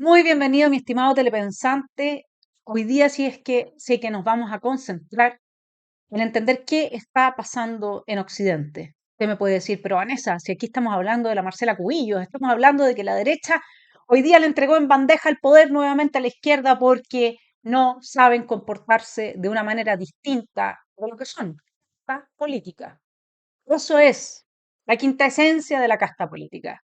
Muy bienvenido, mi estimado telepensante. Hoy día sí es que sé que nos vamos a concentrar en entender qué está pasando en Occidente. Usted me puede decir, pero Vanessa, si aquí estamos hablando de la Marcela Cubillos, estamos hablando de que la derecha hoy día le entregó en bandeja el poder nuevamente a la izquierda porque no saben comportarse de una manera distinta de lo que son, casta política. Eso es la quinta esencia de la casta política,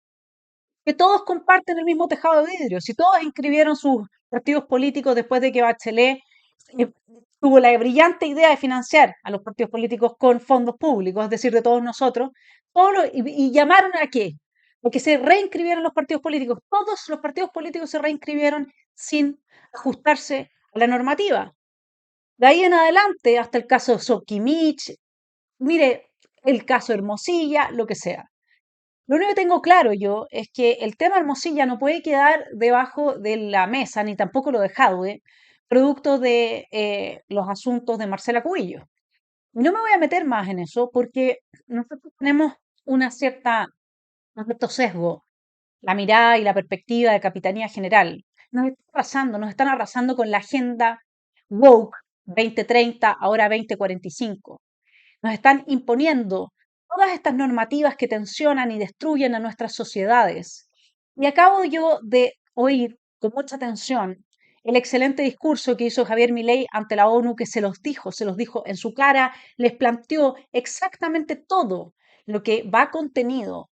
que todos comparten el mismo tejado de vidrio. Si todos inscribieron sus partidos políticos después de que Bachelet eh, tuvo la brillante idea de financiar a los partidos políticos con fondos públicos, es decir, de todos nosotros, y llamaron a qué? A que se reinscribieron los partidos políticos. Todos los partidos políticos se reinscribieron sin ajustarse a la normativa. De ahí en adelante, hasta el caso Sokimich, mire, el caso Hermosilla, lo que sea. Lo único que tengo claro yo es que el tema Hermosilla no puede quedar debajo de la mesa, ni tampoco lo de Jadwe, producto de los asuntos de Marcela Cubillo. No me voy a meter más en eso porque nosotros tenemos una cierta, un cierto sesgo, la mirada y la perspectiva de Capitanía General. Nos están arrasando con la agenda woke 2030, ahora 2045. Nos están imponiendo todas estas normativas que tensionan y destruyen a nuestras sociedades. Y acabo yo de oír con mucha atención el excelente discurso que hizo Javier Milei ante la ONU, que se los dijo en su cara, les planteó exactamente todo lo que va contenido.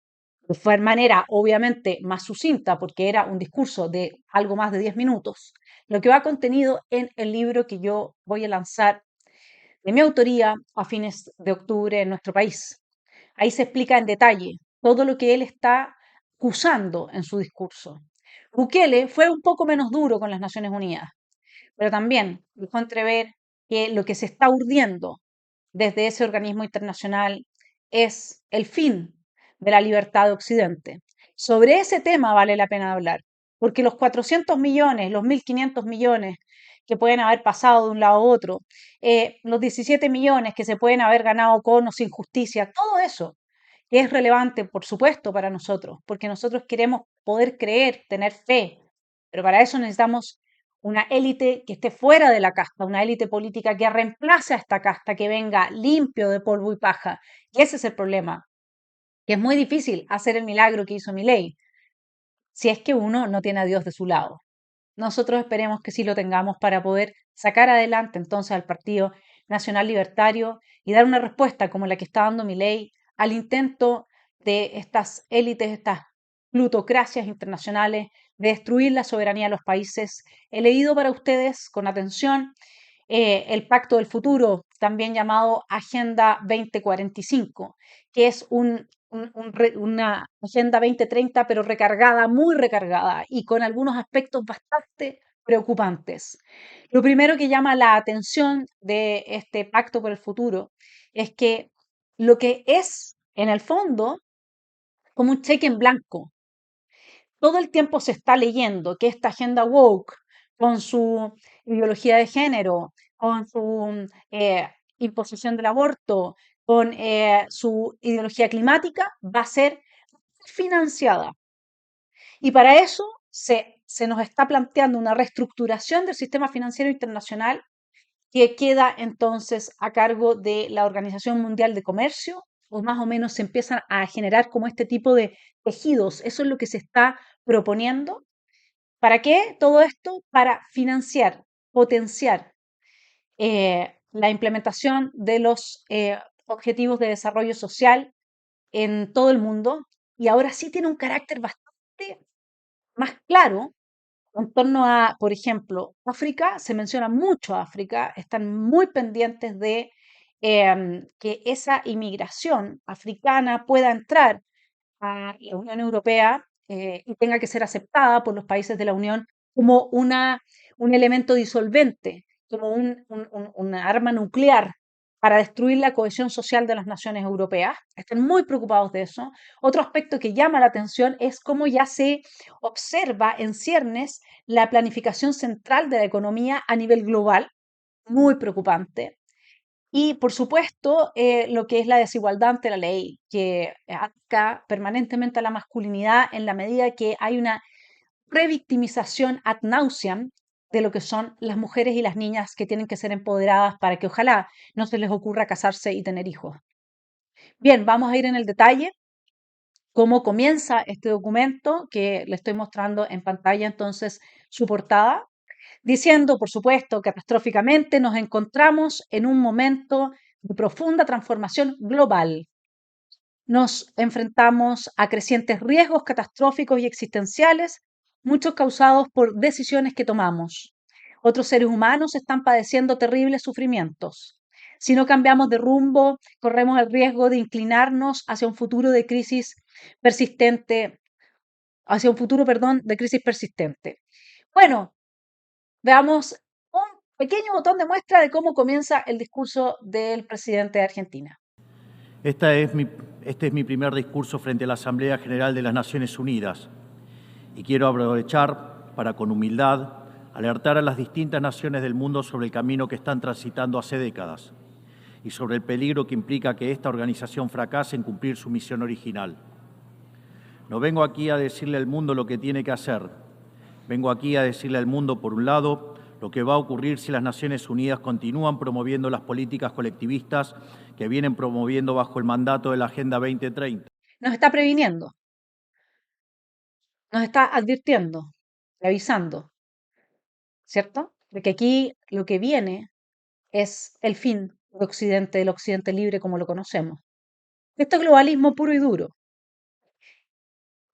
Fue de manera obviamente más sucinta porque era un discurso de algo más de 10 minutos, lo que va contenido en el libro que yo voy a lanzar de mi autoría a fines de octubre en nuestro país. Ahí se explica en detalle todo lo que él está acusando en su discurso. Bukele fue un poco menos duro con las Naciones Unidas, pero también dejó entrever que lo que se está urdiendo desde ese organismo internacional es el fin de la libertad de Occidente. Sobre ese tema vale la pena hablar, porque los 400 millones, los 1.500 millones que pueden haber pasado de un lado a otro, los 17 millones que se pueden haber ganado con o sin justicia, todo eso es relevante, por supuesto, para nosotros, porque nosotros queremos poder creer, tener fe, pero para eso necesitamos una élite que esté fuera de la casta, una élite política que reemplace a esta casta, que venga limpio de polvo y paja. Y ese es el problema, que es muy difícil hacer el milagro que hizo Milei, si es que uno no tiene a Dios de su lado. Nosotros esperemos que sí lo tengamos para poder sacar adelante entonces al Partido Nacional Libertario y dar una respuesta como la que está dando Milei al intento de estas élites, estas plutocracias internacionales de destruir la soberanía de los países. He leído para ustedes con atención el Pacto del Futuro, también llamado Agenda 2045, que es una Agenda 2030, pero recargada, muy recargada y con algunos aspectos bastante preocupantes. Lo primero que llama la atención de este Pacto por el Futuro es que lo que es, en el fondo, como un cheque en blanco, todo el tiempo se está leyendo que esta agenda woke, con su ideología de género, con su imposición del aborto, con su ideología climática, va a ser financiada. Y para eso se nos está planteando una reestructuración del sistema financiero internacional que queda entonces a cargo de la Organización Mundial de Comercio, o más o menos se empiezan a generar como este tipo de tejidos. Eso es lo que se está proponiendo. ¿Para qué todo esto? Para financiar, potenciar la implementación de los objetivos de desarrollo social en todo el mundo, y ahora sí tiene un carácter bastante más claro en torno a, por ejemplo, África. Se menciona mucho África, están muy pendientes de que esa inmigración africana pueda entrar a la Unión Europea y tenga que ser aceptada por los países de la Unión como un elemento disolvente, como una arma nuclear para destruir la cohesión social de las naciones europeas. Están muy preocupados de eso. Otro aspecto que llama la atención es cómo ya se observa en ciernes la planificación central de la economía a nivel global, muy preocupante. Y, por supuesto, lo que es la desigualdad ante la ley, que ataca permanentemente a la masculinidad en la medida que hay una revictimización ad nauseam de lo que son las mujeres y las niñas que tienen que ser empoderadas para que ojalá no se les ocurra casarse y tener hijos. Bien, vamos a ir en el detalle cómo comienza este documento que le estoy mostrando en pantalla, entonces su portada, diciendo, por supuesto, catastróficamente nos encontramos en un momento de profunda transformación global. Nos enfrentamos a crecientes riesgos catastróficos y existenciales, muchos causados por decisiones que tomamos. Otros seres humanos están padeciendo terribles sufrimientos. Si no cambiamos de rumbo, corremos el riesgo de inclinarnos hacia un futuro de crisis persistente, hacia un futuro, perdón, de crisis persistente. Bueno, veamos un pequeño botón de muestra de cómo comienza el discurso del presidente de Argentina. Este es mi primer discurso frente a la Asamblea General de las Naciones Unidas y quiero aprovechar para, con humildad, alertar a las distintas naciones del mundo sobre el camino que están transitando hace décadas y sobre el peligro que implica que esta organización fracase en cumplir su misión original. No vengo aquí a decirle al mundo lo que tiene que hacer. Vengo aquí a decirle al mundo, por un lado, lo que va a ocurrir si las Naciones Unidas continúan promoviendo las políticas colectivistas que vienen promoviendo bajo el mandato de la Agenda 2030. Nos está previniendo, nos está advirtiendo, avisando, ¿cierto? De que aquí lo que viene es el fin de Occidente, del Occidente libre como lo conocemos. Esto es globalismo puro y duro.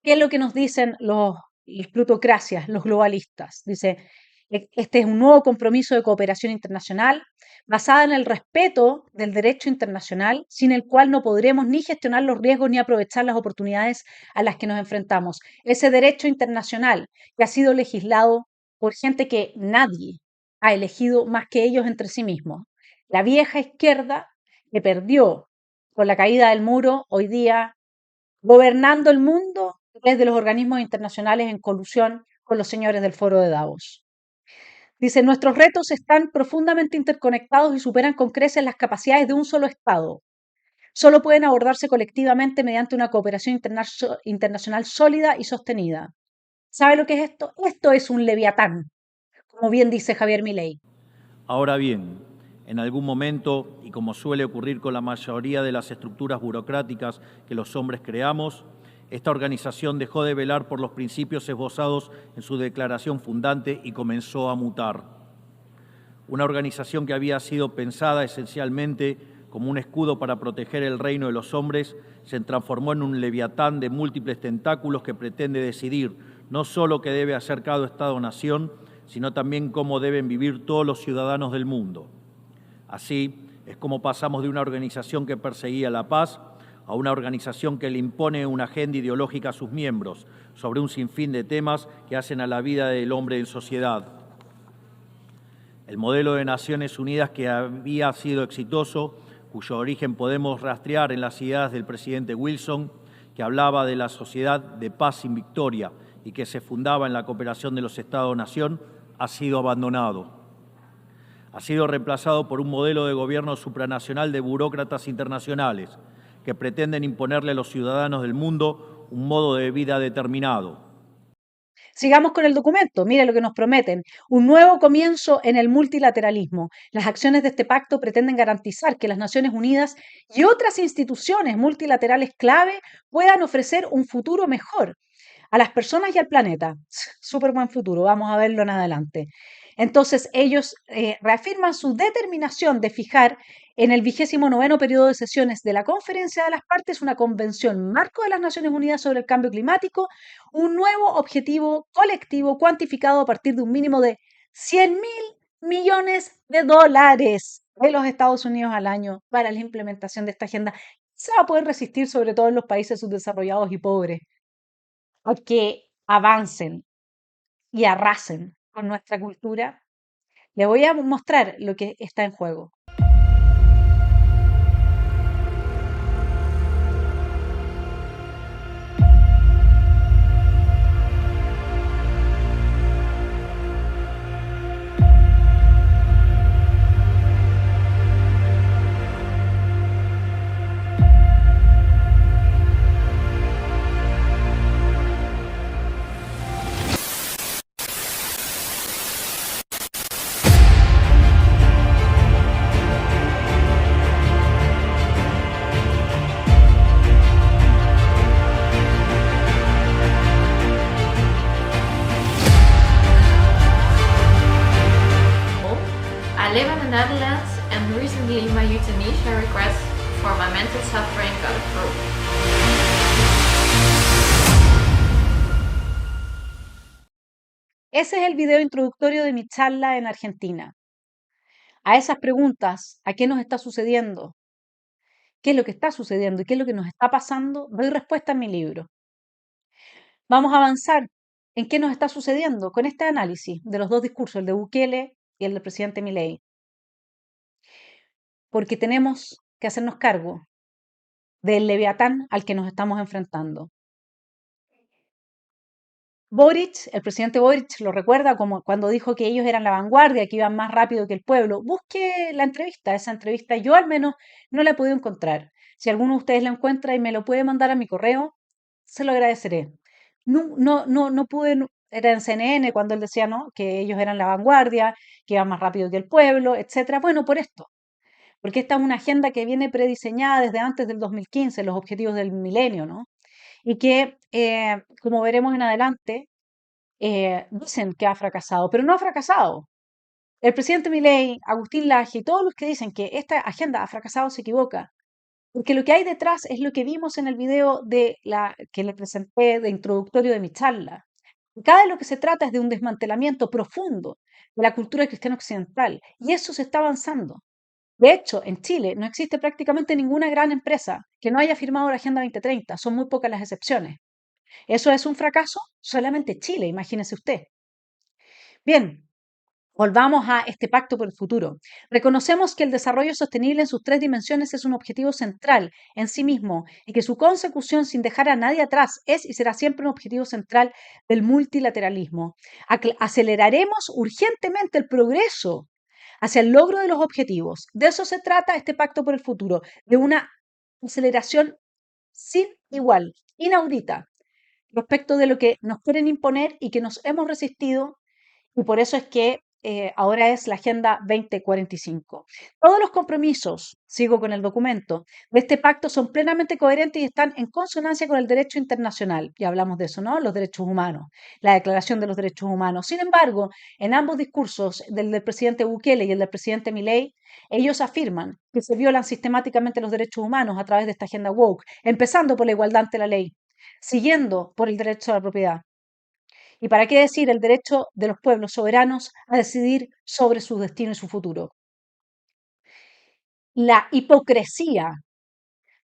¿Qué es lo que nos dicen las plutocracias, los globalistas? Dice, este es un nuevo compromiso de cooperación internacional basada en el respeto del derecho internacional, sin el cual no podremos ni gestionar los riesgos ni aprovechar las oportunidades a las que nos enfrentamos. Ese derecho internacional que ha sido legislado por gente que nadie ha elegido más que ellos entre sí mismos. La vieja izquierda que perdió con la caída del muro, hoy día gobernando el mundo desde los organismos internacionales en colusión con los señores del Foro de Davos. Dice, nuestros retos están profundamente interconectados y superan con creces las capacidades de un solo Estado. Solo pueden abordarse colectivamente mediante una cooperación internacional sólida y sostenida. ¿Sabe lo que es esto? Esto es un leviatán, como bien dice Javier Milei. Ahora bien, en algún momento, y como suele ocurrir con la mayoría de las estructuras burocráticas que los hombres creamos, esta organización dejó de velar por los principios esbozados en su declaración fundante y comenzó a mutar. Una organización que había sido pensada esencialmente como un escudo para proteger el reino de los hombres, se transformó en un leviatán de múltiples tentáculos que pretende decidir no solo qué debe hacer cada Estado-nación, sino también cómo deben vivir todos los ciudadanos del mundo. Así es como pasamos de una organización que perseguía la paz a una organización que le impone una agenda ideológica a sus miembros sobre un sinfín de temas que hacen a la vida del hombre en sociedad. El modelo de Naciones Unidas que había sido exitoso, cuyo origen podemos rastrear en las ideas del presidente Wilson, que hablaba de la sociedad de paz sin victoria y que se fundaba en la cooperación de los Estados-nación, ha sido abandonado. Ha sido reemplazado por un modelo de gobierno supranacional de burócratas internacionales que pretenden imponerle a los ciudadanos del mundo un modo de vida determinado. Sigamos con el documento. Mire lo que nos prometen. Un nuevo comienzo en el multilateralismo. Las acciones de este pacto pretenden garantizar que las Naciones Unidas y otras instituciones multilaterales clave puedan ofrecer un futuro mejor a las personas y al planeta. Súper buen futuro. Vamos a verlo en adelante. Entonces, ellos reafirman su determinación de fijar en el 29º periodo de sesiones de la Conferencia de las Partes, una convención marco de las Naciones Unidas sobre el cambio climático, un nuevo objetivo colectivo cuantificado a partir de un mínimo de 100.000 millones de dólares de los Estados Unidos al año para la implementación de esta agenda. Se va a poder resistir, sobre todo en los países subdesarrollados y pobres, a que avancen y arrasen con nuestra cultura. Le voy a mostrar lo que está en juego. I live in the Netherlands and recently my euthanasia request for my mental suffering got approved. Ese es el video introductorio de mi charla en Argentina. A esas preguntas, ¿a qué nos está sucediendo? ¿Qué es lo que está sucediendo y qué es lo que nos está pasando? Doy respuesta en mi libro. Vamos a avanzar en qué nos está sucediendo con este análisis de los dos discursos, el de Bukele y el del presidente Milei. Porque tenemos que hacernos cargo del leviatán al que nos estamos enfrentando. Boric, el presidente Boric, lo recuerda como cuando dijo que ellos eran la vanguardia, que iban más rápido que el pueblo. Busque la entrevista, esa entrevista yo al menos no la he podido encontrar. Si alguno de ustedes la encuentra y me lo puede mandar a mi correo, se lo agradeceré. No pude, era en CNN cuando él decía, ¿no?, que ellos eran la vanguardia, que iban más rápido que el pueblo, etcétera. Bueno, por esto, porque esta es una agenda que viene prediseñada desde antes del 2015, los objetivos del milenio, ¿no? Y que, como veremos en adelante, dicen que ha fracasado, pero no ha fracasado. El presidente Milei, Agustín Laje y todos los que dicen que esta agenda ha fracasado se equivoca, porque lo que hay detrás es lo que vimos en el video que le presenté de introductorio de mi charla. Acá de lo que se trata es de un desmantelamiento profundo de la cultura cristiana occidental, y eso se está avanzando. De hecho, en Chile no existe prácticamente ninguna gran empresa que no haya firmado la Agenda 2030, son muy pocas las excepciones. ¿Eso es un fracaso? Solamente Chile, imagínese usted. Bien, volvamos a este pacto por el futuro. Reconocemos que el desarrollo sostenible en sus tres dimensiones es un objetivo central en sí mismo y que su consecución sin dejar a nadie atrás es y será siempre un objetivo central del multilateralismo. Aceleraremos urgentemente el progreso hacia el logro de los objetivos. De eso se trata este pacto por el futuro, de una aceleración sin igual, inaudita, respecto de lo que nos quieren imponer y que nos hemos resistido, y por eso es que ahora es la Agenda 2045. Todos los compromisos, sigo con el documento, de este pacto son plenamente coherentes y están en consonancia con el derecho internacional. Ya hablamos de eso, ¿no? Los derechos humanos, la Declaración de los Derechos Humanos. Sin embargo, en ambos discursos, del presidente Bukele y el del presidente Milei, ellos afirman que se violan sistemáticamente los derechos humanos a través de esta agenda woke, empezando por la igualdad ante la ley, siguiendo por el derecho a la propiedad. ¿Y para qué decir el derecho de los pueblos soberanos a decidir sobre su destino y su futuro? La hipocresía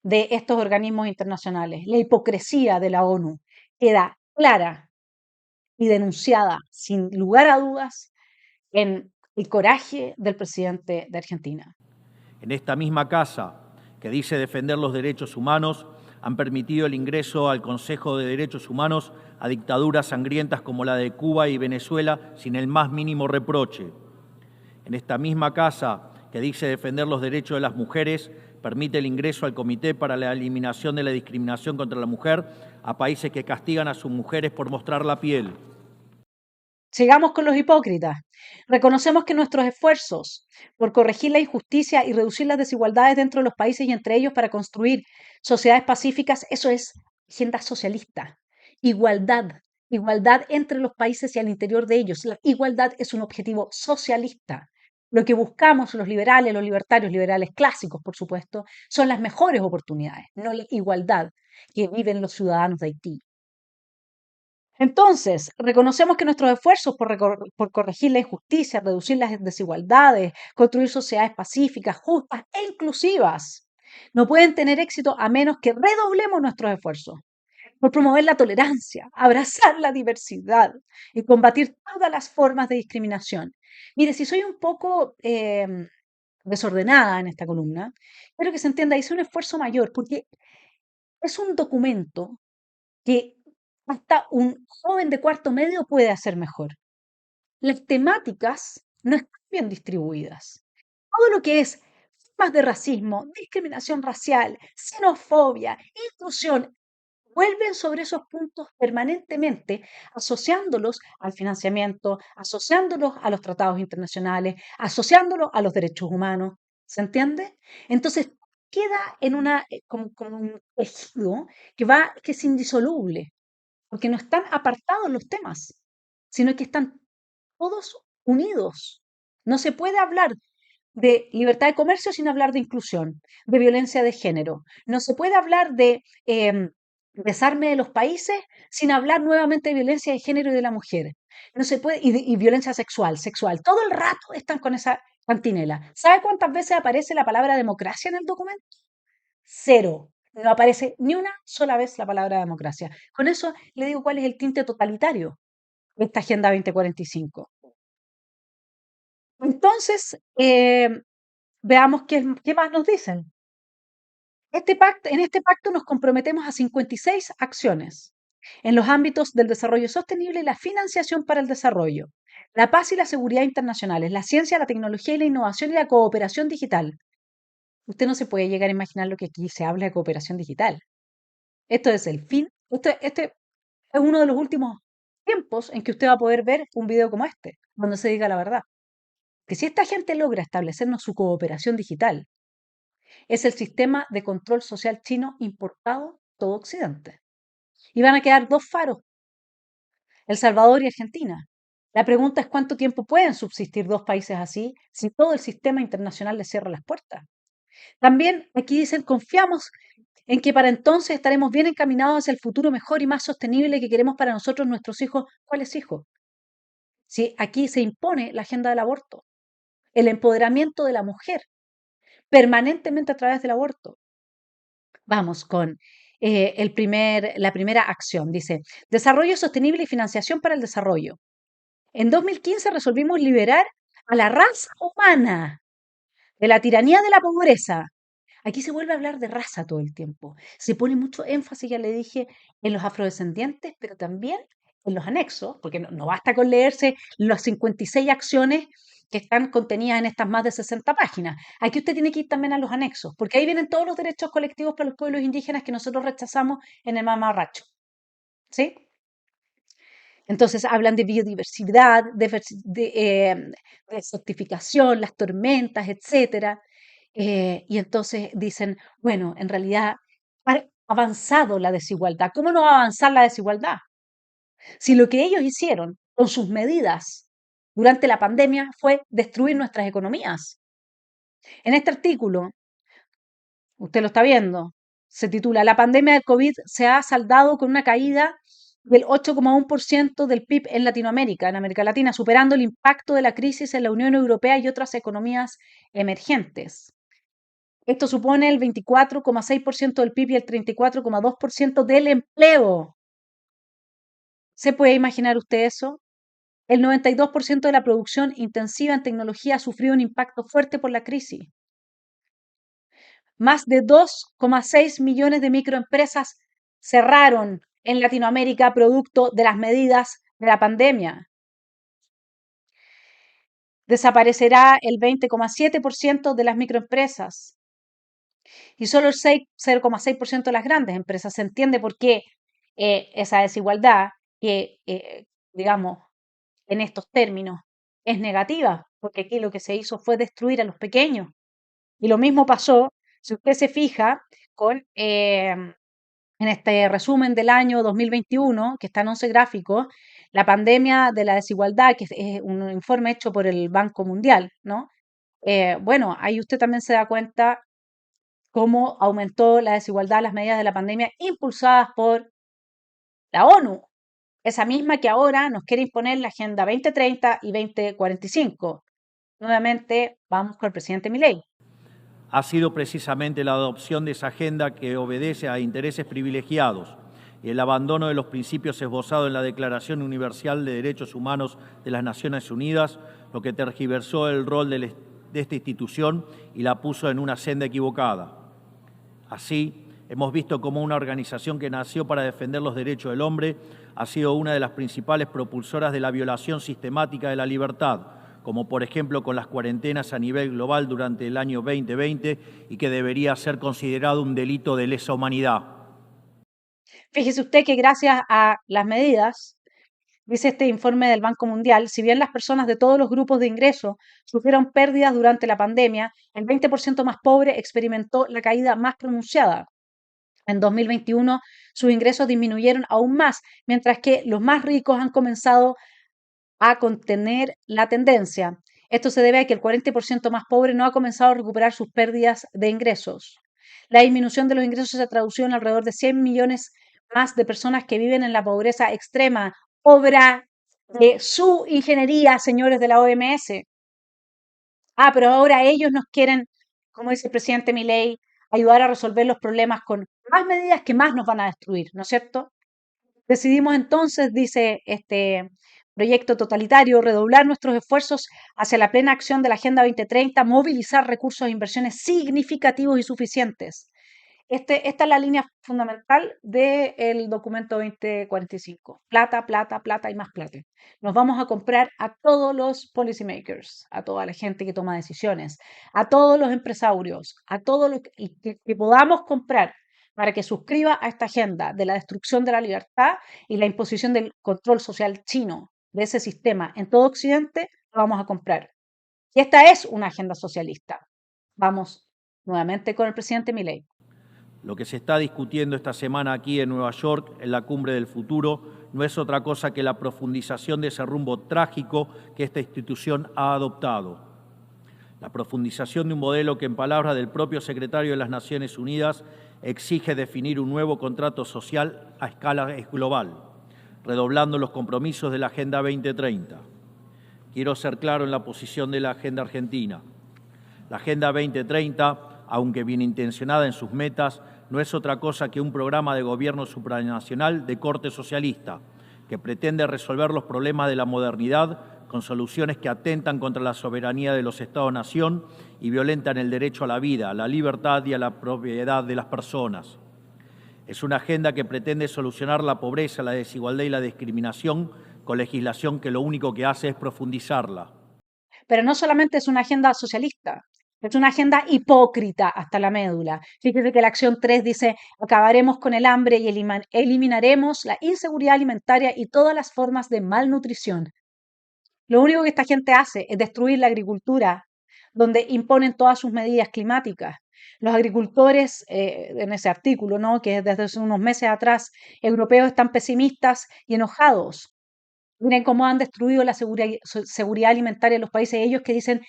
de estos organismos internacionales, la hipocresía de la ONU, queda clara y denunciada sin lugar a dudas en el coraje del presidente de Argentina. En esta misma casa, que dice defender los derechos humanos, han permitido el ingreso al Consejo de Derechos Humanos a dictaduras sangrientas como la de Cuba y Venezuela sin el más mínimo reproche. En esta misma casa, que dice defender los derechos de las mujeres, permite el ingreso al Comité para la Eliminación de la Discriminación contra la Mujer a países que castigan a sus mujeres por mostrar la piel. Sigamos con los hipócritas. Reconocemos que nuestros esfuerzos por corregir la injusticia y reducir las desigualdades dentro de los países y entre ellos para construir sociedades pacíficas, eso es agenda socialista, igualdad, igualdad entre los países y al interior de ellos. La igualdad es un objetivo socialista. Lo que buscamos los liberales, los libertarios, liberales clásicos, por supuesto, son las mejores oportunidades, no la igualdad que viven los ciudadanos de Haití. Entonces, reconocemos que nuestros esfuerzos por corregir la injusticia, reducir las desigualdades, construir sociedades pacíficas, justas e inclusivas, no pueden tener éxito a menos que redoblemos nuestros esfuerzos por promover la tolerancia, abrazar la diversidad y combatir todas las formas de discriminación. Mire, si soy un poco desordenada en esta columna, quiero que se entienda, hice un esfuerzo mayor porque es un documento que hasta un joven de cuarto medio puede hacer mejor. Las temáticas no están bien distribuidas. Todo lo que es formas de racismo, discriminación racial, xenofobia, inclusión, vuelven sobre esos puntos permanentemente, asociándolos al financiamiento, asociándolos a los tratados internacionales, asociándolos a los derechos humanos. ¿Se entiende? Entonces queda en como un tejido que es indisoluble, porque no están apartados los temas, sino que están todos unidos. No se puede hablar de libertad de comercio sin hablar de inclusión, de violencia de género. No se puede hablar de desarme de los países sin hablar nuevamente de violencia de género y de la mujer. No se puede, y violencia sexual. Todo el rato están con esa cantinela. ¿Sabe cuántas veces aparece la palabra democracia en el documento? Cero. No aparece ni una sola vez la palabra democracia. Con eso le digo cuál es el tinte totalitario de esta Agenda 2045. Entonces, veamos qué más nos dicen. En este pacto nos comprometemos a 56 acciones en los ámbitos del desarrollo sostenible y la financiación para el desarrollo, la paz y la seguridad internacionales, la ciencia, la tecnología y la innovación y la cooperación digital. Usted no se puede llegar a imaginar lo que aquí se habla de cooperación digital. Esto es el fin. Este es uno de los últimos tiempos en que usted va a poder ver un video como este, donde se diga la verdad. Que si esta gente logra establecernos su cooperación digital, es el sistema de control social chino importado todo Occidente. Y van a quedar dos faros, El Salvador y Argentina. La pregunta es cuánto tiempo pueden subsistir dos países así si todo el sistema internacional les cierra las puertas. También aquí dicen, confiamos en que para entonces estaremos bien encaminados hacia el futuro mejor y más sostenible que queremos para nosotros, nuestros hijos. ¿Cuáles hijos? Si aquí se impone la agenda del aborto, el empoderamiento de la mujer permanentemente a través del aborto. Vamos con la primera acción. Dice, desarrollo sostenible y financiación para el desarrollo. En 2015 resolvimos liberar a la raza humana de la tiranía de la pobreza. Aquí se vuelve a hablar de raza todo el tiempo. Se pone mucho énfasis, ya le dije, en los afrodescendientes, pero también en los anexos, porque no basta con leerse las 56 acciones que están contenidas en estas más de 60 páginas. Aquí usted tiene que ir también a los anexos, porque ahí vienen todos los derechos colectivos para los pueblos indígenas que nosotros rechazamos en el mamarracho. ¿Sí? Entonces hablan de biodiversidad, de certificación, las tormentas, etcétera. Y entonces dicen, bueno, en realidad ha avanzado la desigualdad. ¿Cómo no va a avanzar la desigualdad? Si lo que ellos hicieron con sus medidas durante la pandemia fue destruir nuestras economías. En este artículo, usted lo está viendo, se titula La pandemia del COVID se ha saldado con una caída del 8,1% del PIB en Latinoamérica, en América Latina, superando el impacto de la crisis en la Unión Europea y otras economías emergentes. Esto supone el 24,6% del PIB y el 34,2% del empleo. ¿Se puede imaginar usted eso? El 92% de la producción intensiva en tecnología ha sufrido un impacto fuerte por la crisis. Más de 2,6 millones de microempresas cerraron en Latinoamérica producto de las medidas de la pandemia. Desaparecerá el 20,7% de las microempresas y solo el 0,6% de las grandes empresas. Se entiende por qué esa desigualdad, que digamos en estos términos es negativa, porque aquí lo que se hizo fue destruir a los pequeños. Y lo mismo pasó, si usted se fija, con en este resumen del año 2021, que está en 11 gráficos, la pandemia de la desigualdad, que es un informe hecho por el Banco Mundial, ¿no? Bueno, ahí usted también se da cuenta cómo aumentó la desigualdad, las medidas de la pandemia impulsadas por la ONU, esa misma que ahora nos quiere imponer la Agenda 2030 y 2045. Nuevamente, vamos con el presidente Milei. Ha sido precisamente la adopción de esa agenda que obedece a intereses privilegiados y el abandono de los principios esbozados en la Declaración Universal de Derechos Humanos de las Naciones Unidas lo que tergiversó el rol de esta institución y la puso en una senda equivocada. Así, hemos visto cómo una organización que nació para defender los derechos del hombre ha sido una de las principales propulsoras de la violación sistemática de la libertad, como por ejemplo con las cuarentenas a nivel global durante el año 2020 y que debería ser considerado un delito de lesa humanidad. Fíjese usted que gracias a las medidas, dice este informe del Banco Mundial, si bien las personas de todos los grupos de ingreso sufrieron pérdidas durante la pandemia, el 20% más pobre experimentó la caída más pronunciada. En 2021 sus ingresos disminuyeron aún más, mientras que los más ricos han comenzado a contener la tendencia. Esto se debe a que el 40% más pobre no ha comenzado a recuperar sus pérdidas de ingresos. La disminución de los ingresos se ha traducido en alrededor de 100 millones más de personas que viven en la pobreza extrema, obra de su ingeniería, señores de la OMS. Pero ahora ellos nos quieren, como dice el presidente Milei, ayudar a resolver los problemas con más medidas que más nos van a destruir, ¿no es cierto? Decidimos entonces, dice este proyecto totalitario, redoblar nuestros esfuerzos hacia la plena acción de la Agenda 2030, movilizar recursos e inversiones significativos y suficientes. Esta es la línea fundamental del documento 2045. Plata, plata, plata y más plata. Nos vamos a comprar a todos los policymakers, a toda la gente que toma decisiones, a todos los empresarios, a todos los que podamos comprar para que suscriba a esta agenda de la destrucción de la libertad y la imposición del control social chino de ese sistema en todo Occidente, lo vamos a comprar. Y esta es una agenda socialista. Vamos nuevamente con el presidente Milei. Lo que se está discutiendo esta semana aquí en Nueva York, en la Cumbre del Futuro, no es otra cosa que la profundización de ese rumbo trágico que esta institución ha adoptado. La profundización de un modelo que, en palabras del propio secretario de las Naciones Unidas, exige definir un nuevo contrato social a escala global, redoblando los compromisos de la Agenda 2030. Quiero ser claro en la posición de la Agenda Argentina. La Agenda 2030, aunque bien intencionada en sus metas, no es otra cosa que un programa de gobierno supranacional de corte socialista, que pretende resolver los problemas de la modernidad con soluciones que atentan contra la soberanía de los Estados-nación y violentan el derecho a la vida, a la libertad y a la propiedad de las personas. Es una agenda que pretende solucionar la pobreza, la desigualdad y la discriminación con legislación que lo único que hace es profundizarla. Pero no solamente es una agenda socialista, es una agenda hipócrita hasta la médula. Fíjese que la acción 3 dice, acabaremos con el hambre y eliminaremos la inseguridad alimentaria y todas las formas de malnutrición. Lo único que esta gente hace es destruir la agricultura, donde imponen todas sus medidas climáticas. Los agricultores, en ese artículo, ¿no? Que desde hace unos meses atrás, europeos están pesimistas y enojados. Miren cómo han destruido la seguridad alimentaria en los países. Ellos que dicen,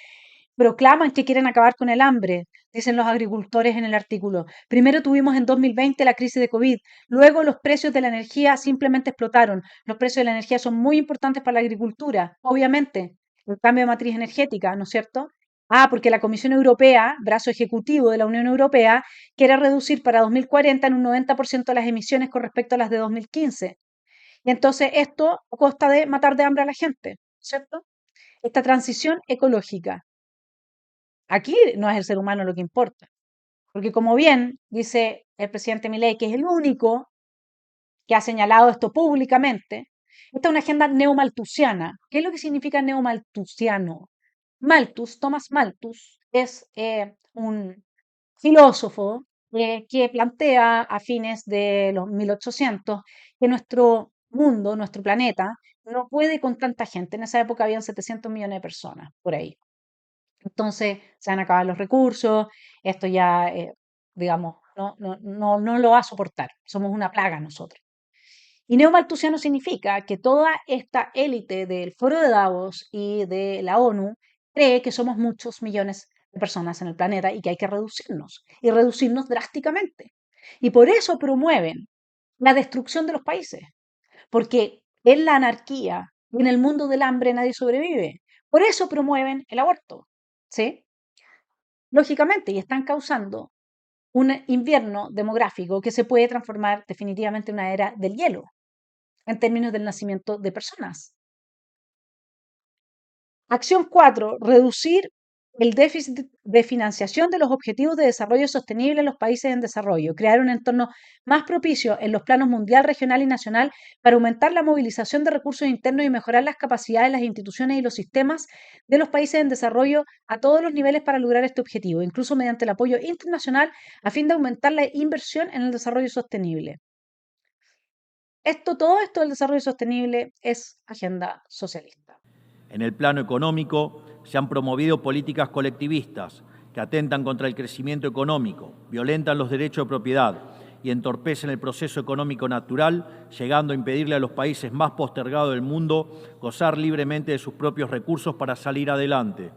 proclaman que quieren acabar con el hambre, dicen los agricultores en el artículo. Primero tuvimos en 2020 la crisis de COVID, luego los precios de la energía simplemente explotaron. Los precios de la energía son muy importantes para la agricultura, obviamente, el cambio de matriz energética, ¿no es cierto? Porque la Comisión Europea, brazo ejecutivo de la Unión Europea, quiere reducir para 2040 en un 90% las emisiones con respecto a las de 2015. Y entonces esto a costa de matar de hambre a la gente, ¿cierto? Esta transición ecológica. Aquí no es el ser humano lo que importa, porque como bien dice el presidente Milei, que es el único que ha señalado esto públicamente, esta es una agenda neomalthusiana. ¿Qué es lo que significa neomalthusiano? Thomas Malthus, es un filósofo que plantea a fines de los 1800 que nuestro mundo, nuestro planeta, no puede con tanta gente. En esa época habían 700 millones de personas por ahí. Entonces se van a acabar los recursos, esto ya, digamos, no lo va a soportar. Somos una plaga nosotros. Y neomalthusiano significa que toda esta élite del Foro de Davos y de la ONU cree que somos muchos millones de personas en el planeta y que hay que reducirnos y reducirnos drásticamente. Y por eso promueven la destrucción de los países, porque en la anarquía y en el mundo del hambre nadie sobrevive. Por eso promueven el aborto, ¿sí? Lógicamente, y están causando un invierno demográfico que se puede transformar definitivamente en una era del hielo en términos del nacimiento de personas. Acción 4, reducir el déficit de financiación de los objetivos de desarrollo sostenible en los países en desarrollo, crear un entorno más propicio en los planos mundial, regional y nacional para aumentar la movilización de recursos internos y mejorar las capacidades de las instituciones y los sistemas de los países en desarrollo a todos los niveles para lograr este objetivo, incluso mediante el apoyo internacional a fin de aumentar la inversión en el desarrollo sostenible. Todo esto del desarrollo sostenible es agenda socialista. En el plano económico, se han promovido políticas colectivistas que atentan contra el crecimiento económico, violentan los derechos de propiedad y entorpecen el proceso económico natural, llegando a impedirle a los países más postergados del mundo gozar libremente de sus propios recursos para salir adelante.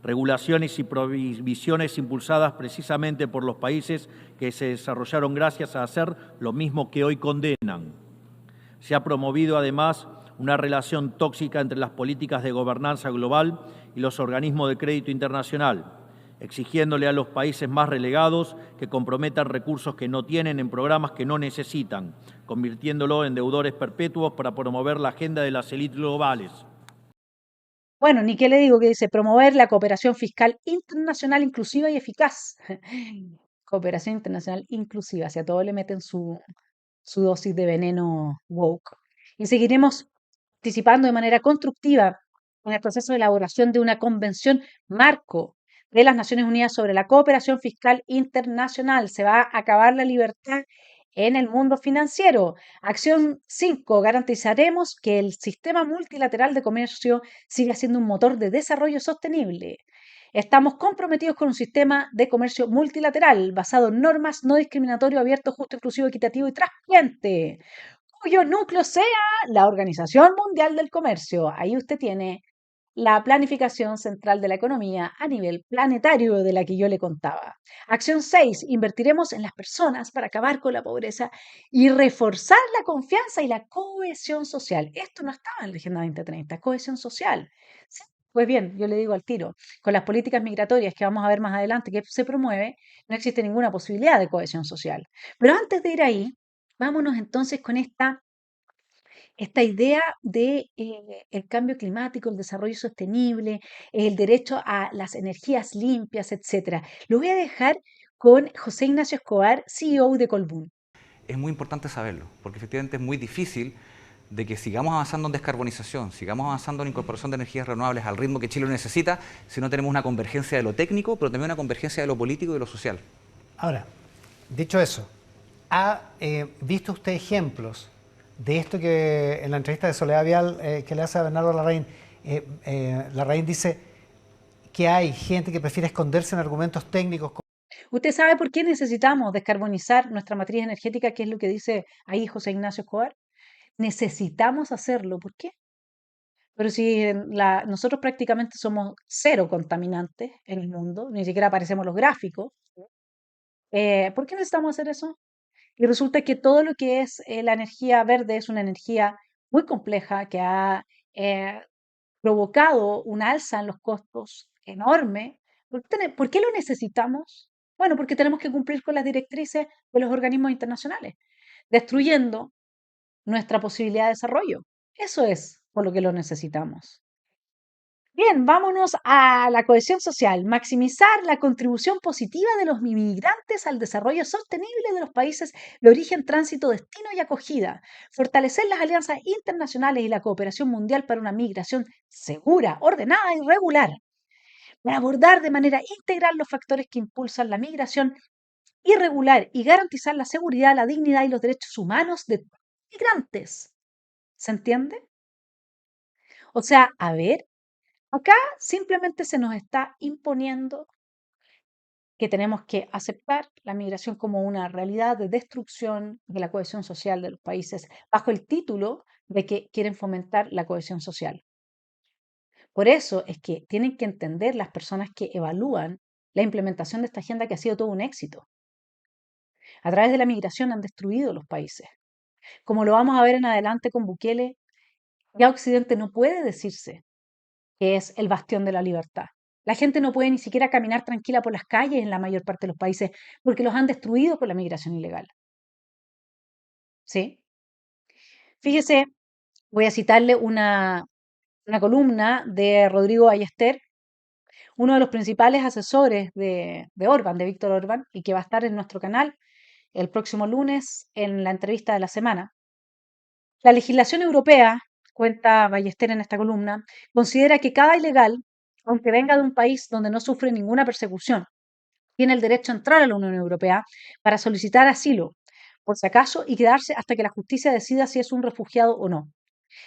Regulaciones y prohibiciones impulsadas precisamente por los países que se desarrollaron gracias a hacer lo mismo que hoy condenan. Se ha promovido además una relación tóxica entre las políticas de gobernanza global y los organismos de crédito internacional, exigiéndole a los países más relegados que comprometan recursos que no tienen en programas que no necesitan, convirtiéndolo en deudores perpetuos para promover la agenda de las élites globales. Bueno, ni qué le digo que dice promover la cooperación fiscal internacional inclusiva y eficaz. Cooperación internacional inclusiva, si a todos le meten su dosis de veneno woke. Y seguiremos participando de manera constructiva en el proceso de elaboración de una convención marco de las Naciones Unidas sobre la cooperación fiscal internacional. Se va a acabar la libertad en el mundo financiero. Acción 5. Garantizaremos que el sistema multilateral de comercio siga siendo un motor de desarrollo sostenible. Estamos comprometidos con un sistema de comercio multilateral basado en normas no discriminatorio, abierto, justo, inclusivo, equitativo y transparente, cuyo núcleo sea la Organización Mundial del Comercio. Ahí usted tiene la planificación central de la economía a nivel planetario de la que yo le contaba. Acción 6. Invertiremos en las personas para acabar con la pobreza y reforzar la confianza y la cohesión social. Esto no estaba en la Agenda 2030, cohesión social. Sí, pues bien, yo le digo al tiro, con las políticas migratorias que vamos a ver más adelante que se promueve, no existe ninguna posibilidad de cohesión social. Pero antes de ir ahí, vámonos entonces con esta idea de el cambio climático, el desarrollo sostenible, el derecho a las energías limpias, etcétera. Lo voy a dejar con José Ignacio Escobar, CEO de Colbún. Es muy importante saberlo, porque efectivamente es muy difícil de que sigamos avanzando en descarbonización, sigamos avanzando en incorporación de energías renovables al ritmo que Chile lo necesita, si no tenemos una convergencia de lo técnico, pero también una convergencia de lo político y de lo social. Ahora, dicho eso, ¿ha visto usted ejemplos de esto que en la entrevista de Soledad Vial que le hace a Bernardo Larraín? Larraín dice que hay gente que prefiere esconderse en argumentos técnicos. ¿Usted sabe por qué necesitamos descarbonizar nuestra matriz energética? ¿Qué es lo que dice ahí José Ignacio Escobar? Necesitamos hacerlo. ¿Por qué? Pero si nosotros prácticamente somos cero contaminantes en el mundo, ni siquiera aparecemos los gráficos, ¿por qué necesitamos hacer eso? Y resulta que todo lo que es la energía verde es una energía muy compleja que ha eh, provocado un alza en los costos enorme. ¿Por qué lo necesitamos? Bueno, porque tenemos que cumplir con las directrices de los organismos internacionales, destruyendo nuestra posibilidad de desarrollo. Eso es por lo que lo necesitamos. Bien, vámonos a la cohesión social. Maximizar la contribución positiva de los inmigrantes al desarrollo sostenible de los países de origen, tránsito, destino y acogida. Fortalecer las alianzas internacionales y la cooperación mundial para una migración segura, ordenada y regular. Para abordar de manera integral los factores que impulsan la migración irregular y garantizar la seguridad, la dignidad y los derechos humanos de migrantes. ¿Se entiende? O sea, a ver, acá simplemente se nos está imponiendo que tenemos que aceptar la migración como una realidad de destrucción de la cohesión social de los países, bajo el título de que quieren fomentar la cohesión social. Por eso es que tienen que entender las personas que evalúan la implementación de esta agenda, que ha sido todo un éxito. A través de la migración han destruido los países. Como lo vamos a ver en adelante con Bukele, ya Occidente no puede decirse que es el bastión de la libertad. La gente no puede ni siquiera caminar tranquila por las calles en la mayor parte de los países porque los han destruido por la migración ilegal. ¿Sí? Fíjese, voy a citarle una columna de Rodrigo Ballester, uno de los principales asesores de Orbán, de Víctor Orbán, y que va a estar en nuestro canal el próximo lunes en la entrevista de la semana. La legislación europea, cuenta Ballester en esta columna, considera que cada ilegal, aunque venga de un país donde no sufre ninguna persecución, tiene el derecho a entrar a la Unión Europea para solicitar asilo, por si acaso, y quedarse hasta que la justicia decida si es un refugiado o no.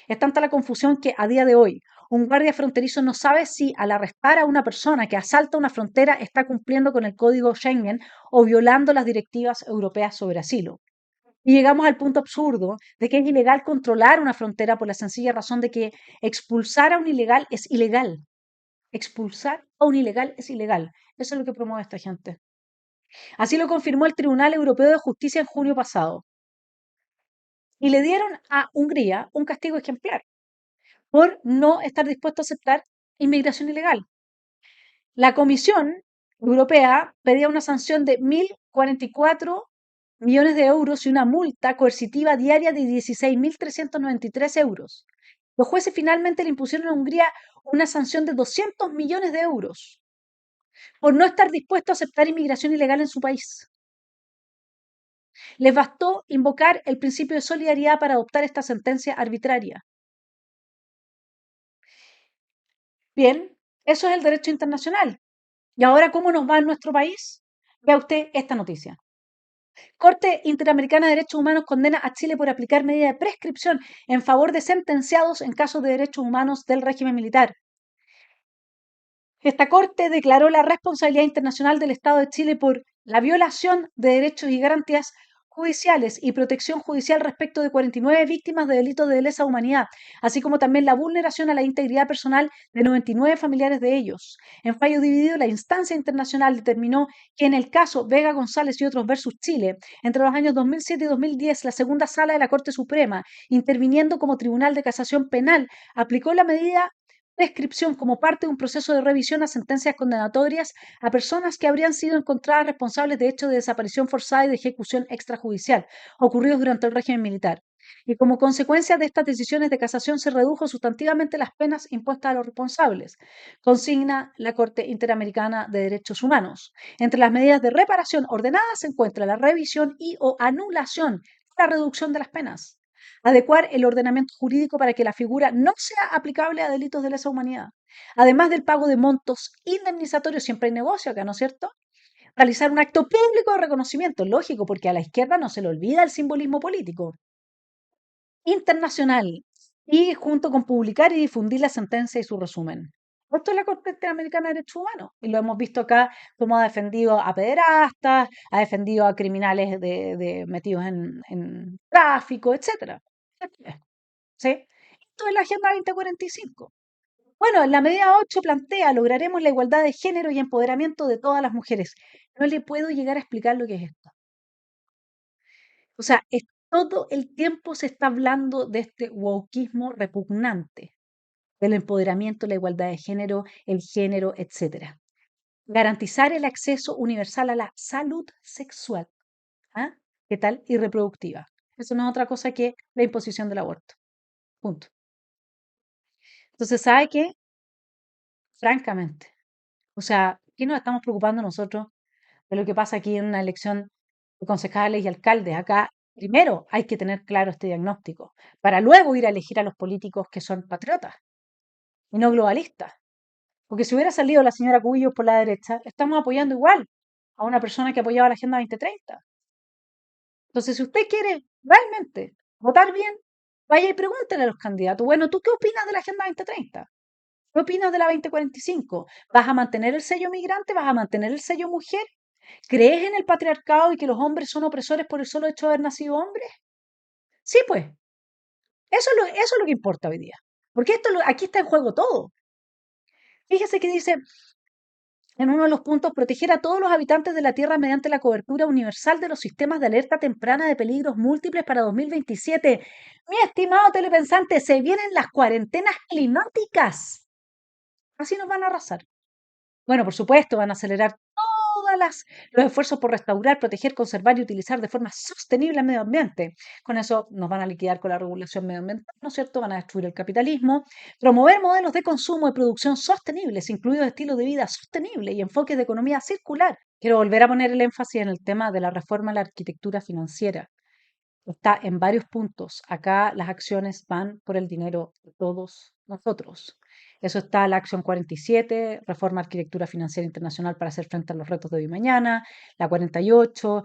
Es tanta la confusión que a día de hoy un guardia fronterizo no sabe si al arrestar a una persona que asalta una frontera está cumpliendo con el código Schengen o violando las directivas europeas sobre asilo. Y llegamos al punto absurdo de que es ilegal controlar una frontera por la sencilla razón de que expulsar a un ilegal es ilegal. Expulsar a un ilegal es ilegal. Eso es lo que promueve esta gente. Así lo confirmó el Tribunal Europeo de Justicia en junio pasado. Y le dieron a Hungría un castigo ejemplar por no estar dispuesto a aceptar inmigración ilegal. La Comisión Europea pedía una sanción de 1.044 millones de euros y una multa coercitiva diaria de 16.393 euros. Los jueces finalmente le impusieron a Hungría una sanción de 200 millones de euros por no estar dispuesto a aceptar inmigración ilegal en su país. Les bastó invocar el principio de solidaridad para adoptar esta sentencia arbitraria. Bien, eso es el derecho internacional. ¿Y ahora cómo nos va en nuestro país? Vea usted esta noticia. Corte Interamericana de Derechos Humanos condena a Chile por aplicar medida de prescripción en favor de sentenciados en casos de derechos humanos del régimen militar. Esta Corte declaró la responsabilidad internacional del Estado de Chile por la violación de derechos y garantías judiciales y protección judicial respecto de 49 víctimas de delitos de lesa humanidad, así como también la vulneración a la integridad personal de 99 familiares de ellos. En fallo dividido, la instancia internacional determinó que en el caso Vega González y otros versus Chile, entre los años 2007 y 2010, la segunda sala de la Corte Suprema, interviniendo como Tribunal de Casación Penal, aplicó la medida prescripción como parte de un proceso de revisión a sentencias condenatorias a personas que habrían sido encontradas responsables de hechos de desaparición forzada y de ejecución extrajudicial ocurridos durante el régimen militar. Y como consecuencia de estas decisiones de casación se redujo sustantivamente las penas impuestas a los responsables, consigna la Corte Interamericana de Derechos Humanos. Entre las medidas de reparación ordenadas se encuentra la revisión y o anulación, la reducción de las penas, adecuar el ordenamiento jurídico para que la figura no sea aplicable a delitos de lesa humanidad, además del pago de montos indemnizatorios, siempre hay negocio acá, ¿no es cierto? Realizar un acto público de reconocimiento, lógico, porque a la izquierda no se le olvida el simbolismo político internacional y junto con publicar y difundir la sentencia y su resumen. Esto es la Corte Interamericana de Derechos Humanos y lo hemos visto acá como ha defendido a pederastas, ha defendido a criminales metidos en tráfico, etcétera. ¿Sí? Esto es la Agenda 2045. Bueno, en la medida 8 plantea, lograremos la igualdad de género y empoderamiento de todas las mujeres. No le puedo llegar a explicar lo que es esto. O sea, todo el tiempo se está hablando de este wokismo repugnante, del empoderamiento, la igualdad de género, etcétera. Garantizar el acceso universal a la salud sexual, ¿ah? ¿Qué tal? Y reproductiva. Eso no es otra cosa que la imposición del aborto. Punto. Entonces, ¿sabe qué? Francamente, o sea, ¿qué nos estamos preocupando nosotros de lo que pasa aquí en una elección de concejales y alcaldes? Acá, primero, hay que tener claro este diagnóstico para luego ir a elegir a los políticos que son patriotas y no globalistas. Porque si hubiera salido la señora Cubillos por la derecha, estamos apoyando igual a una persona que apoyaba la Agenda 2030. Entonces, si usted quiere realmente votar bien, vaya y pregúntele a los candidatos, bueno, ¿tú qué opinas de la Agenda 2030? ¿Qué opinas de la 2045? ¿Vas a mantener el sello migrante? ¿Vas a mantener el sello mujer? ¿Crees en el patriarcado y que los hombres son opresores por el solo hecho de haber nacido hombres? Sí, pues, eso es lo que importa hoy día. Porque aquí está en juego todo. Fíjese que dice en uno de los puntos, proteger a todos los habitantes de la Tierra mediante la cobertura universal de los sistemas de alerta temprana de peligros múltiples para 2027. Mi estimado telepensante, se vienen las cuarentenas climáticas. Así nos van a arrasar. Bueno, por supuesto, van a acelerar los esfuerzos por restaurar, proteger, conservar y utilizar de forma sostenible el medio ambiente. Con eso nos van a liquidar con la regulación medioambiental, ¿no es cierto? Van a destruir el capitalismo, promover modelos de consumo y producción sostenibles, incluidos estilos de vida sostenibles y enfoques de economía circular. Quiero volver a poner el énfasis en el tema de la reforma a la arquitectura financiera. Está en varios puntos. Acá las acciones van por el dinero de todos nosotros. Eso está la acción 47, reforma arquitectura financiera internacional para hacer frente a los retos de hoy y mañana. La 48,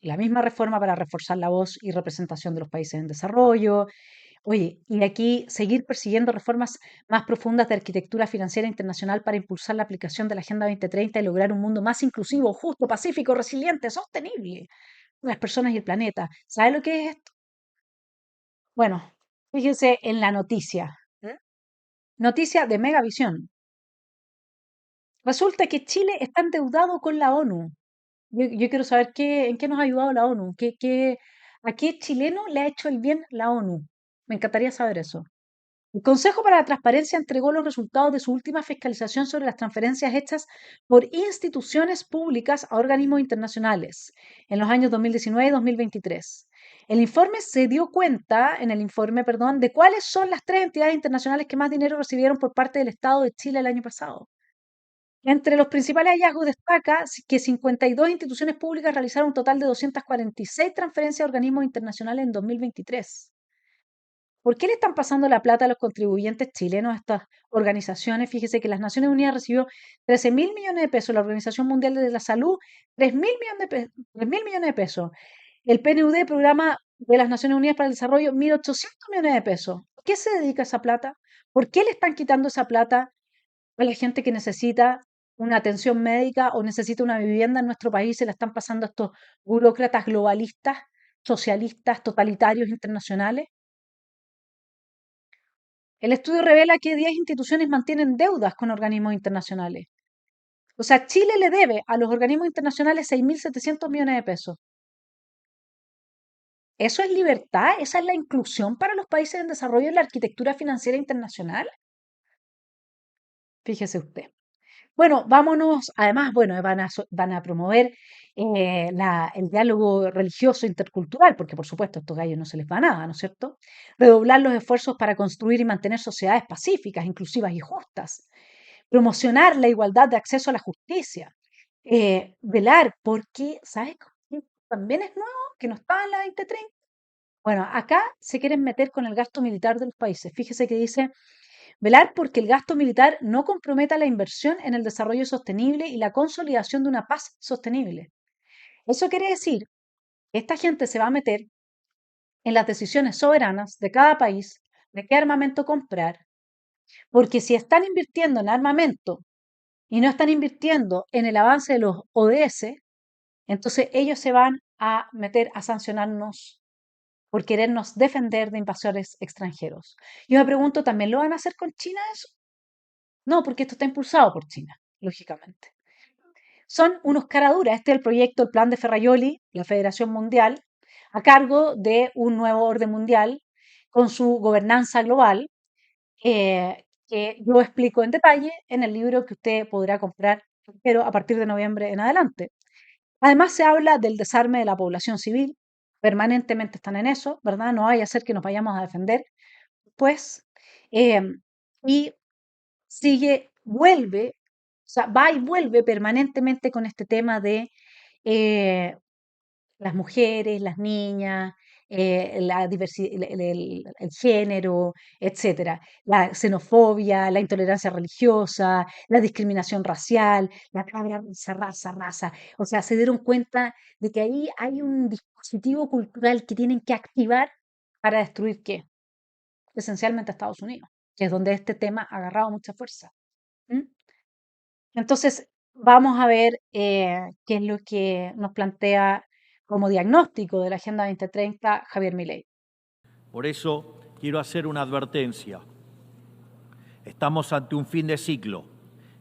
la misma reforma para reforzar la voz y representación de los países en desarrollo. Oye, y aquí seguir persiguiendo reformas más profundas de arquitectura financiera internacional para impulsar la aplicación de la Agenda 2030 y lograr un mundo más inclusivo, justo, pacífico, resiliente, sostenible las personas y el planeta. ¿Sabe lo que es esto? Bueno, fíjense en la noticia. ¿Mm? Noticia de Megavisión. Resulta que Chile está endeudado con la ONU. Yo quiero saber en qué nos ha ayudado la ONU. ¿A qué chileno le ha hecho el bien la ONU? Me encantaría saber eso. El Consejo para la Transparencia entregó los resultados de su última fiscalización sobre las transferencias hechas por instituciones públicas a organismos internacionales en los años 2019 y 2023. En el informe, perdón, de cuáles son las tres entidades internacionales que más dinero recibieron por parte del Estado de Chile el año pasado. Entre los principales hallazgos destaca que 52 instituciones públicas realizaron un total de 246 transferencias a organismos internacionales en 2023. ¿Por qué le están pasando la plata a los contribuyentes chilenos a estas organizaciones? Fíjese que las Naciones Unidas recibió 13.000 millones de pesos, la Organización Mundial de la Salud 3.000 millones de pesos, el PNUD, Programa de las Naciones Unidas para el Desarrollo, 1.800 millones de pesos. ¿A qué se dedica esa plata? ¿Por qué le están quitando esa plata a la gente que necesita una atención médica o necesita una vivienda en nuestro país? Se la están pasando a estos burócratas globalistas, socialistas, totalitarios internacionales. El estudio revela que 10 instituciones mantienen deudas con organismos internacionales. O sea, Chile le debe a los organismos internacionales 6.700 millones de pesos. ¿Eso es libertad? ¿Esa es la inclusión para los países en desarrollo en la arquitectura financiera internacional? Fíjese usted. Bueno, vámonos, además, bueno, van a promover el diálogo religioso intercultural, porque por supuesto a estos gallos no se les va nada, ¿no es cierto? Redoblar los esfuerzos para construir y mantener sociedades pacíficas, inclusivas y justas. Promocionar la igualdad de acceso a la justicia. Velar, porque, ¿sabes qué? También es nuevo, que no estaba en la 2030. Bueno, acá se quieren meter con el gasto militar de los países. Fíjese que dice velar porque el gasto militar no comprometa la inversión en el desarrollo sostenible y la consolidación de una paz sostenible. Eso quiere decir que esta gente se va a meter en las decisiones soberanas de cada país de qué armamento comprar, porque si están invirtiendo en armamento y no están invirtiendo en el avance de los ODS, entonces ellos se van a meter a sancionarnos por querernos defender de invasores extranjeros. Yo me pregunto, ¿también lo van a hacer con China eso? No, porque esto está impulsado por China, lógicamente. Son unos caraduras. Este es el proyecto, el plan de Ferrayoli, la Federación Mundial, a cargo de un nuevo orden mundial con su gobernanza global, que yo explico en detalle en el libro que usted podrá comprar, pero a partir de noviembre en adelante. Además, se habla del desarme de la población civil. Permanentemente están en eso, ¿verdad? No vaya a ser que nos vayamos a defender. Pues, y vuelve, o sea, va y vuelve permanentemente con este tema de eh, las mujeres, las niñas, el género, etcétera, la xenofobia, la intolerancia religiosa, la discriminación racial, la palabra raza. O sea, se dieron cuenta de que ahí hay un dispositivo cultural que tienen que activar para destruir qué? Esencialmente a Estados Unidos, que es donde este tema ha agarrado mucha fuerza. ¿Mm? Entonces, vamos a ver qué es lo que nos plantea como diagnóstico de la Agenda 2030 Javier Milei. Por eso quiero hacer una advertencia. Estamos ante un fin de ciclo.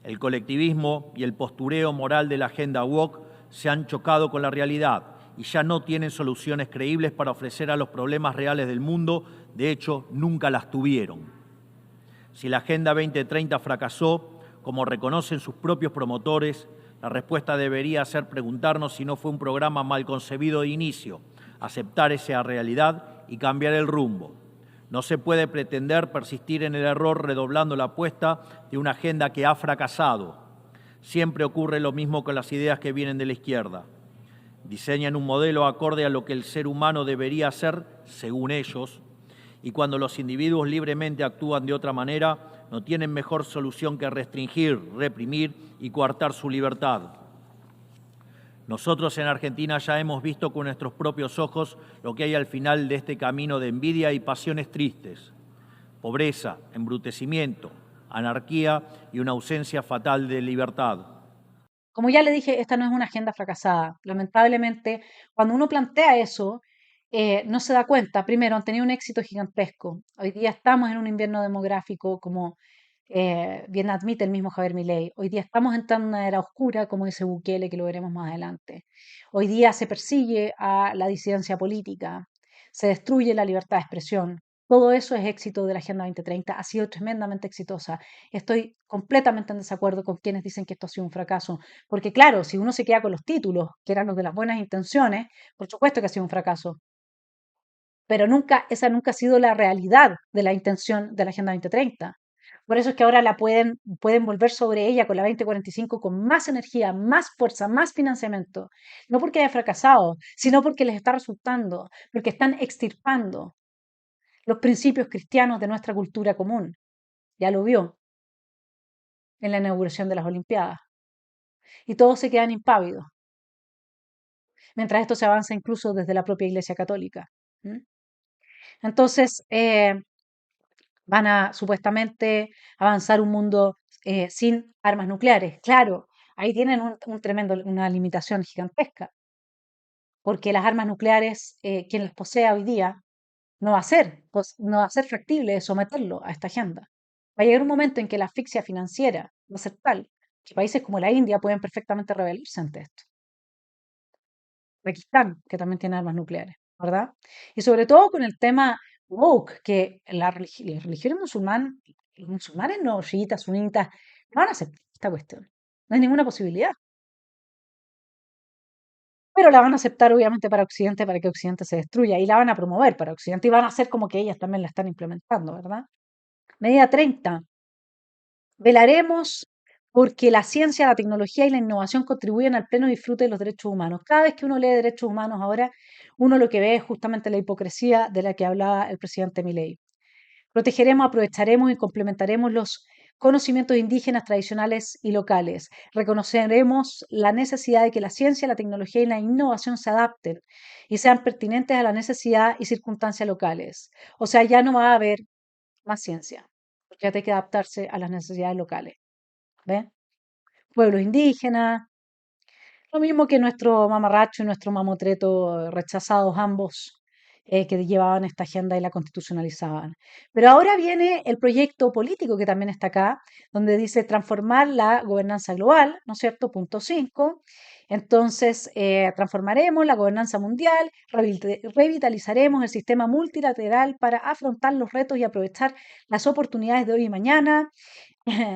El colectivismo y el postureo moral de la agenda woke se han chocado con la realidad y ya no tienen soluciones creíbles para ofrecer a los problemas reales del mundo. De hecho, nunca las tuvieron. Si la Agenda 2030 fracasó, como reconocen sus propios promotores, la respuesta debería ser preguntarnos si no fue un programa mal concebido de inicio, aceptar esa realidad y cambiar el rumbo. No se puede pretender persistir en el error redoblando la apuesta de una agenda que ha fracasado. Siempre ocurre lo mismo con las ideas que vienen de la izquierda. Diseñan un modelo acorde a lo que el ser humano debería ser, según ellos, y cuando los individuos libremente actúan de otra manera, no tienen mejor solución que restringir, reprimir y coartar su libertad. Nosotros en Argentina ya hemos visto con nuestros propios ojos lo que hay al final de este camino de envidia y pasiones tristes. Pobreza, embrutecimiento, anarquía y una ausencia fatal de libertad. Como ya le dije, esta no es una agenda fracasada. Lamentablemente, cuando uno plantea eso, no se da cuenta. Primero, han tenido un éxito gigantesco. Hoy día estamos en un invierno demográfico, como bien admite el mismo Javier Milei. Hoy día estamos entrando en una era oscura, como dice Bukele, que lo veremos más adelante. Hoy día se persigue a la disidencia política, se destruye la libertad de expresión. Todo eso es éxito de la Agenda 2030. Ha sido tremendamente exitosa. Estoy completamente en desacuerdo con quienes dicen que esto ha sido un fracaso. Porque claro, si uno se queda con los títulos, que eran los de las buenas intenciones, por supuesto que ha sido un fracaso. Pero esa nunca ha sido la realidad de la intención de la Agenda 2030. Por eso es que ahora pueden volver sobre ella con la 2045 con más energía, más fuerza, más financiamiento. No porque haya fracasado, sino porque les está resultando, porque están extirpando los principios cristianos de nuestra cultura común. Ya lo vio en la inauguración de las Olimpiadas. Y todos se quedan impávidos, mientras esto se avanza incluso desde la propia Iglesia Católica. Entonces, van a supuestamente avanzar un mundo sin armas nucleares. Claro, ahí tienen una limitación gigantesca, porque las armas nucleares, quien las posea hoy día, no va a ser factible someterlo a esta agenda. Va a llegar un momento en que la asfixia financiera va a ser tal que países como la India pueden perfectamente rebelarse ante esto. Pakistán, que también tiene armas nucleares, ¿verdad? Y sobre todo con el tema woke, que las religiones musulmanas, los musulmanes no, chiitas, sunitas, no van a aceptar esta cuestión. No hay ninguna posibilidad. Pero la van a aceptar obviamente para Occidente, para que Occidente se destruya, y la van a promover para Occidente, y van a hacer como que ellas también la están implementando, ¿verdad? Medida 30. Velaremos porque la ciencia, la tecnología y la innovación contribuyen al pleno disfrute de los derechos humanos. Cada vez que uno lee derechos humanos ahora, uno lo que ve es justamente la hipocresía de la que hablaba el presidente Milei. Protegeremos, aprovecharemos y complementaremos los conocimientos indígenas tradicionales y locales. Reconoceremos la necesidad de que la ciencia, la tecnología y la innovación se adapten y sean pertinentes a la necesidad y circunstancias locales. O sea, ya no va a haber más ciencia, porque ya hay que adaptarse a las necesidades locales. ¿Ve? Pueblos indígenas, lo mismo que nuestro mamarracho y nuestro mamotreto rechazados ambos, que llevaban esta agenda y la constitucionalizaban. Pero ahora viene el proyecto político que también está acá, donde dice transformar la gobernanza global, ¿no es cierto? Punto 5. Entonces, transformaremos la gobernanza mundial, revitalizaremos el sistema multilateral para afrontar los retos y aprovechar las oportunidades de hoy y mañana.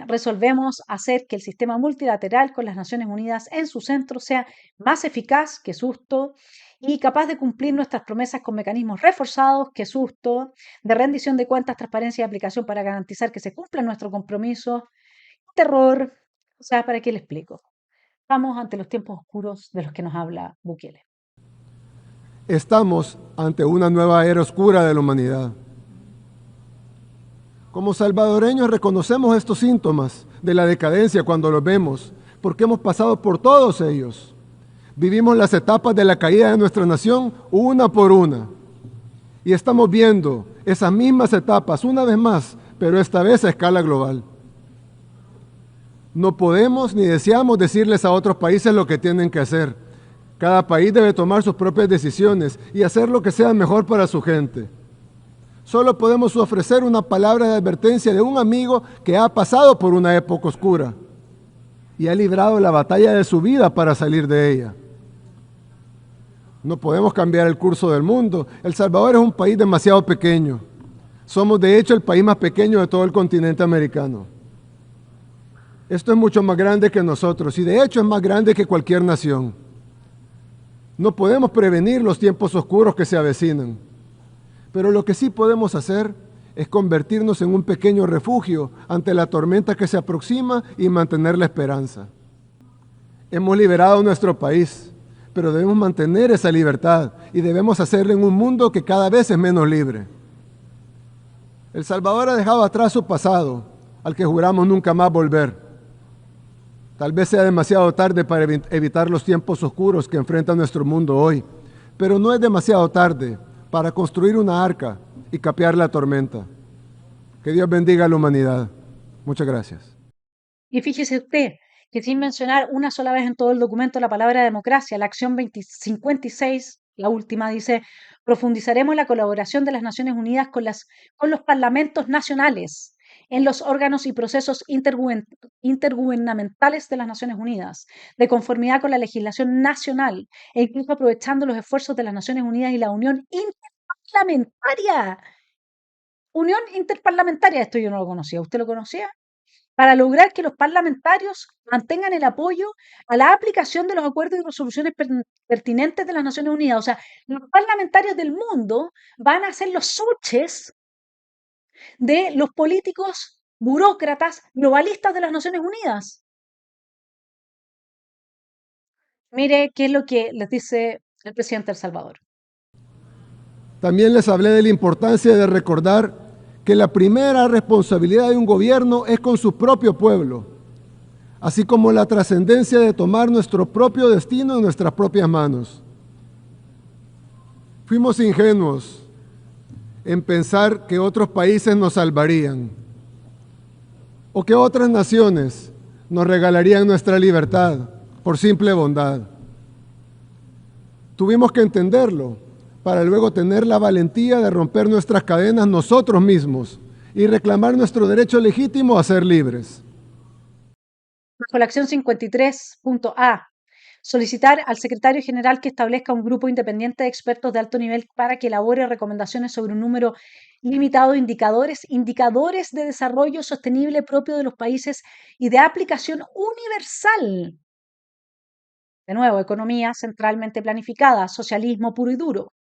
Resolvemos hacer que el sistema multilateral con las Naciones Unidas en su centro sea más eficaz que susto y capaz de cumplir nuestras promesas con mecanismos reforzados que susto, de rendición de cuentas, transparencia y aplicación para garantizar que se cumplan nuestros compromisos. Terror, o sea, ¿para qué le explico? Estamos ante los tiempos oscuros de los que nos habla Bukele. Estamos ante una nueva era oscura de la humanidad. Como salvadoreños reconocemos estos síntomas de la decadencia cuando los vemos, porque hemos pasado por todos ellos. Vivimos las etapas de la caída de nuestra nación una por una. Y estamos viendo esas mismas etapas una vez más, pero esta vez a escala global. No podemos ni deseamos decirles a otros países lo que tienen que hacer. Cada país debe tomar sus propias decisiones y hacer lo que sea mejor para su gente. Solo podemos ofrecer una palabra de advertencia de un amigo que ha pasado por una época oscura y ha librado la batalla de su vida para salir de ella. No podemos cambiar el curso del mundo. El Salvador es un país demasiado pequeño. Somos de hecho el país más pequeño de todo el continente americano. Esto es mucho más grande que nosotros y de hecho es más grande que cualquier nación. No podemos prevenir los tiempos oscuros que se avecinan, pero lo que sí podemos hacer es convertirnos en un pequeño refugio ante la tormenta que se aproxima y mantener la esperanza. Hemos liberado nuestro país, pero debemos mantener esa libertad y debemos hacerlo en un mundo que cada vez es menos libre. El Salvador ha dejado atrás su pasado, al que juramos nunca más volver. Tal vez sea demasiado tarde para evitar los tiempos oscuros que enfrenta nuestro mundo hoy, pero no es demasiado tarde para construir una arca y capear la tormenta. Que Dios bendiga a la humanidad. Muchas gracias. Y fíjese usted que sin mencionar una sola vez en todo el documento la palabra democracia, la acción 56, la última, dice, profundizaremos la colaboración de las Naciones Unidas con los parlamentos nacionales en los órganos y procesos intergubernamentales de las Naciones Unidas, de conformidad con la legislación nacional e incluso aprovechando los esfuerzos de las Naciones Unidas y la Unión Interparlamentaria. Unión Interparlamentaria, esto yo no lo conocía, ¿usted lo conocía? Para lograr que los parlamentarios mantengan el apoyo a la aplicación de los acuerdos y resoluciones pertinentes de las Naciones Unidas. O sea, los parlamentarios del mundo van a ser los suches de los políticos burócratas globalistas de las Naciones Unidas. Mire qué es lo que les dice el presidente de El Salvador. También les hablé de la importancia de recordar que la primera responsabilidad de un gobierno es con su propio pueblo, así como la trascendencia de tomar nuestro propio destino en nuestras propias manos. Fuimos ingenuos en pensar que otros países nos salvarían o que otras naciones nos regalarían nuestra libertad por simple bondad. Tuvimos que entenderlo para luego tener la valentía de romper nuestras cadenas nosotros mismos y reclamar nuestro derecho legítimo a ser libres. Bajo la acción 53.A, solicitar al secretario general que establezca un grupo independiente de expertos de alto nivel para que elabore recomendaciones sobre un número limitado de indicadores de desarrollo sostenible propio de los países y de aplicación universal. De nuevo, economía centralmente planificada, socialismo puro y duro.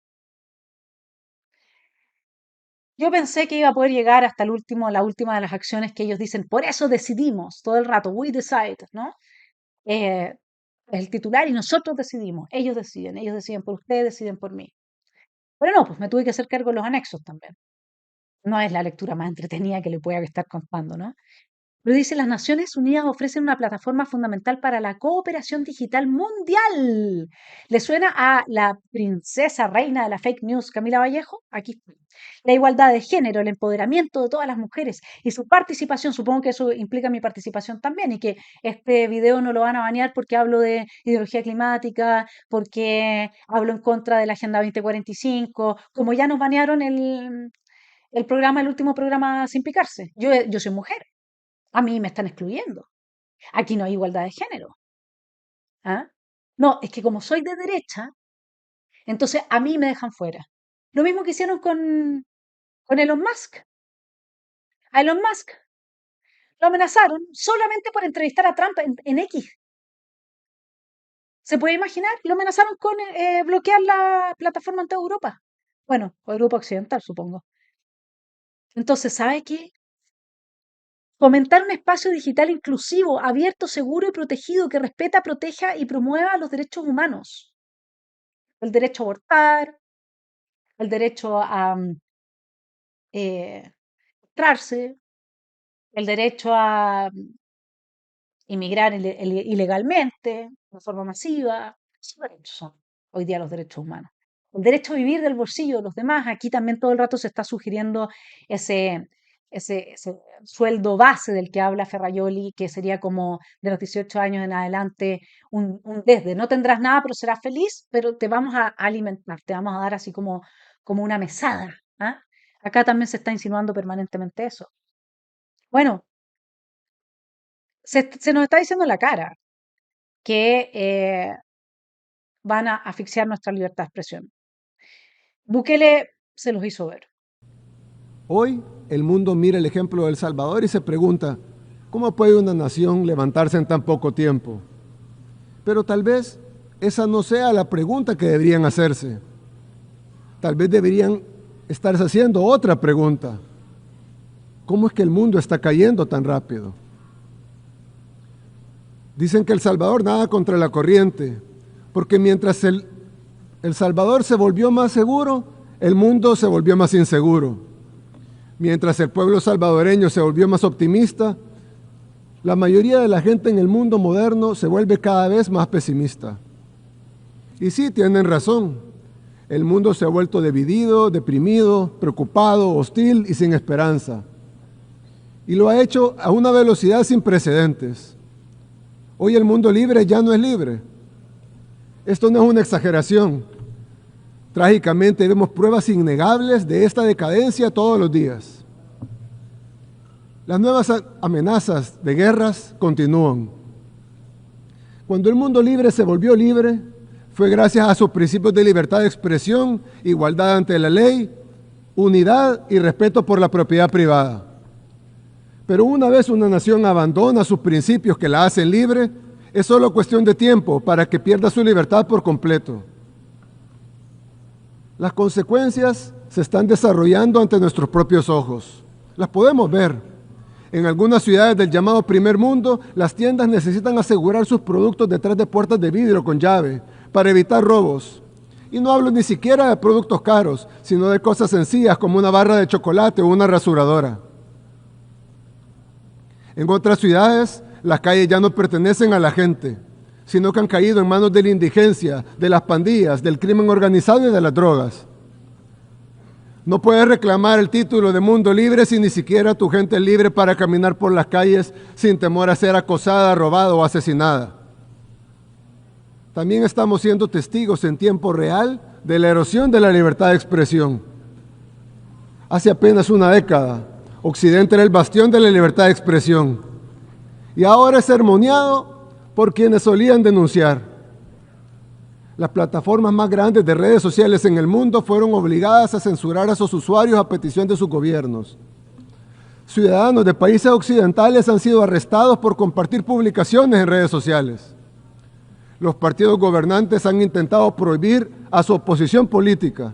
Yo pensé que iba a poder llegar hasta la última de las acciones que ellos dicen, por eso decidimos todo el rato, we decide, ¿no? Eh, el titular y nosotros decidimos, ellos deciden por ustedes, deciden por mí. Pero no, pues me tuve que hacer cargo de los anexos también. No es la lectura más entretenida que le pueda estar contando, ¿no? Pero dice, las Naciones Unidas ofrecen una plataforma fundamental para la cooperación digital mundial. ¿Le suena a la princesa reina de la fake news, Camila Vallejo? Aquí está. La igualdad de género, el empoderamiento de todas las mujeres y su participación, supongo que eso implica mi participación también y que este video no lo van a banear porque hablo de ideología climática, porque hablo en contra de la Agenda 2045, como ya nos banearon el programa, el último programa Sin Picarse. Yo soy mujer. A mí me están excluyendo. Aquí no hay igualdad de género. ¿Ah? No, es que como soy de derecha, entonces a mí me dejan fuera. Lo mismo que hicieron con Elon Musk. A Elon Musk lo amenazaron solamente por entrevistar a Trump en X. ¿Se puede imaginar? Lo amenazaron con bloquear la plataforma en toda Europa. Bueno, o Europa Occidental, supongo. Entonces, ¿sabe qué? Fomentar un espacio digital inclusivo, abierto, seguro y protegido que respeta, proteja y promueva los derechos humanos. El derecho a abortar, el derecho a registrarse, el derecho a inmigrar ilegalmente, de forma masiva. Esos derechos son hoy día los derechos humanos. El derecho a vivir del bolsillo de los demás. Aquí también todo el rato se está sugiriendo ese ese sueldo base del que habla Ferrajoli, que sería como de los 18 años en adelante un desde. No tendrás nada, pero serás feliz, pero te vamos a alimentar, te vamos a dar así como una mesada. ¿Ah? Acá también se está insinuando permanentemente eso. Bueno, se nos está diciendo en la cara que van a asfixiar nuestra libertad de expresión. Bukele se los hizo ver. Hoy el mundo mira el ejemplo de El Salvador y se pregunta, ¿cómo puede una nación levantarse en tan poco tiempo? Pero tal vez esa no sea la pregunta que deberían hacerse. Tal vez deberían estarse haciendo otra pregunta. ¿Cómo es que el mundo está cayendo tan rápido? Dicen que El Salvador nada contra la corriente, porque mientras El Salvador se volvió más seguro, el mundo se volvió más inseguro. Mientras el pueblo salvadoreño se volvió más optimista, la mayoría de la gente en el mundo moderno se vuelve cada vez más pesimista. Y sí, tienen razón. El mundo se ha vuelto dividido, deprimido, preocupado, hostil y sin esperanza. Y lo ha hecho a una velocidad sin precedentes. Hoy el mundo libre ya no es libre. Esto no es una exageración. Trágicamente vemos pruebas innegables de esta decadencia todos los días. Las nuevas amenazas de guerras continúan. Cuando el mundo libre se volvió libre, fue gracias a sus principios de libertad de expresión, igualdad ante la ley, unidad y respeto por la propiedad privada. Pero una vez una nación abandona sus principios que la hacen libre, es solo cuestión de tiempo para que pierda su libertad por completo. Las consecuencias se están desarrollando ante nuestros propios ojos. Las podemos ver. En algunas ciudades del llamado primer mundo, las tiendas necesitan asegurar sus productos detrás de puertas de vidrio con llave para evitar robos. Y no hablo ni siquiera de productos caros, sino de cosas sencillas como una barra de chocolate o una rasuradora. En otras ciudades, las calles ya no pertenecen a la gente, sino que han caído en manos de la indigencia, de las pandillas, del crimen organizado y de las drogas. No puedes reclamar el título de mundo libre si ni siquiera tu gente es libre para caminar por las calles sin temor a ser acosada, robada o asesinada. También estamos siendo testigos en tiempo real de la erosión de la libertad de expresión. Hace apenas una década, Occidente era el bastión de la libertad de expresión y ahora es sermoneado por quienes solían denunciar. Las plataformas más grandes de redes sociales en el mundo fueron obligadas a censurar a sus usuarios a petición de sus gobiernos. Ciudadanos de países occidentales han sido arrestados por compartir publicaciones en redes sociales. Los partidos gobernantes han intentado prohibir a su oposición política.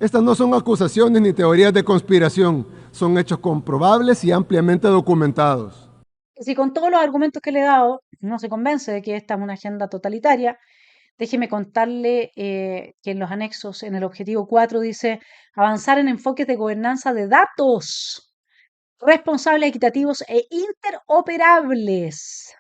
Estas no son acusaciones ni teorías de conspiración, son hechos comprobables y ampliamente documentados. Si con todos los argumentos que le he dado no se convence de que esta es una agenda totalitaria, déjeme contarle que en los anexos, en el objetivo 4, dice avanzar en enfoques de gobernanza de datos responsables, equitativos e interoperables.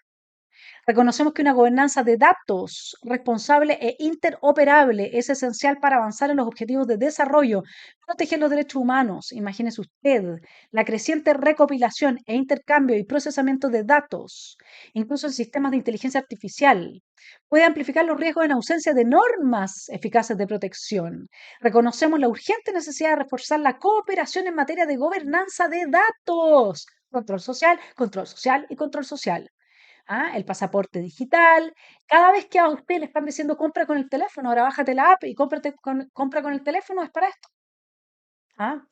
Reconocemos que una gobernanza de datos responsable e interoperable es esencial para avanzar en los objetivos de desarrollo, proteger los derechos humanos. Imagínese usted la creciente recopilación e intercambio y procesamiento de datos, incluso en sistemas de inteligencia artificial. Puede amplificar los riesgos en ausencia de normas eficaces de protección. Reconocemos la urgente necesidad de reforzar la cooperación en materia de gobernanza de datos. Control social y control social. El pasaporte digital. Cada vez que a usted le están diciendo compra con el teléfono, ahora bájate la app y compra con el teléfono, es para esto.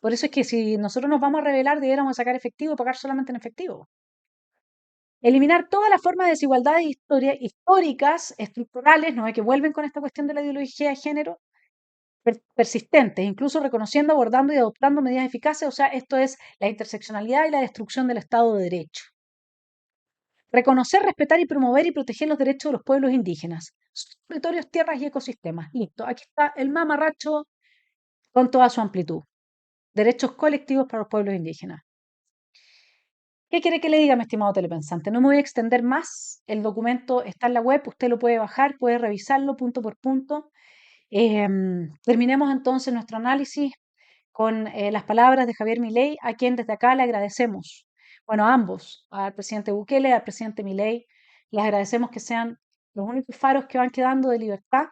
Por eso es que si nosotros nos vamos a rebelar, debiéramos sacar efectivo y pagar solamente en efectivo. Eliminar todas las formas de desigualdades históricas, estructurales, ¿no? Que vuelven con esta cuestión de la ideología de género, persistentes, incluso reconociendo, abordando y adoptando medidas eficaces. O sea, esto es la interseccionalidad y la destrucción del Estado de Derecho. Reconocer, respetar y promover y proteger los derechos de los pueblos indígenas, sus territorios, tierras y ecosistemas. Listo, aquí está el mamarracho con toda su amplitud. Derechos colectivos para los pueblos indígenas. ¿Qué quiere que le diga, mi estimado telepensante? No me voy a extender más. El documento está en la web, usted lo puede bajar, puede revisarlo punto por punto. Terminemos entonces nuestro análisis con las palabras de Javier Milei, a quien desde acá le agradecemos. Bueno, a ambos, al presidente Bukele, al presidente Milei, les agradecemos que sean los únicos faros que van quedando de libertad.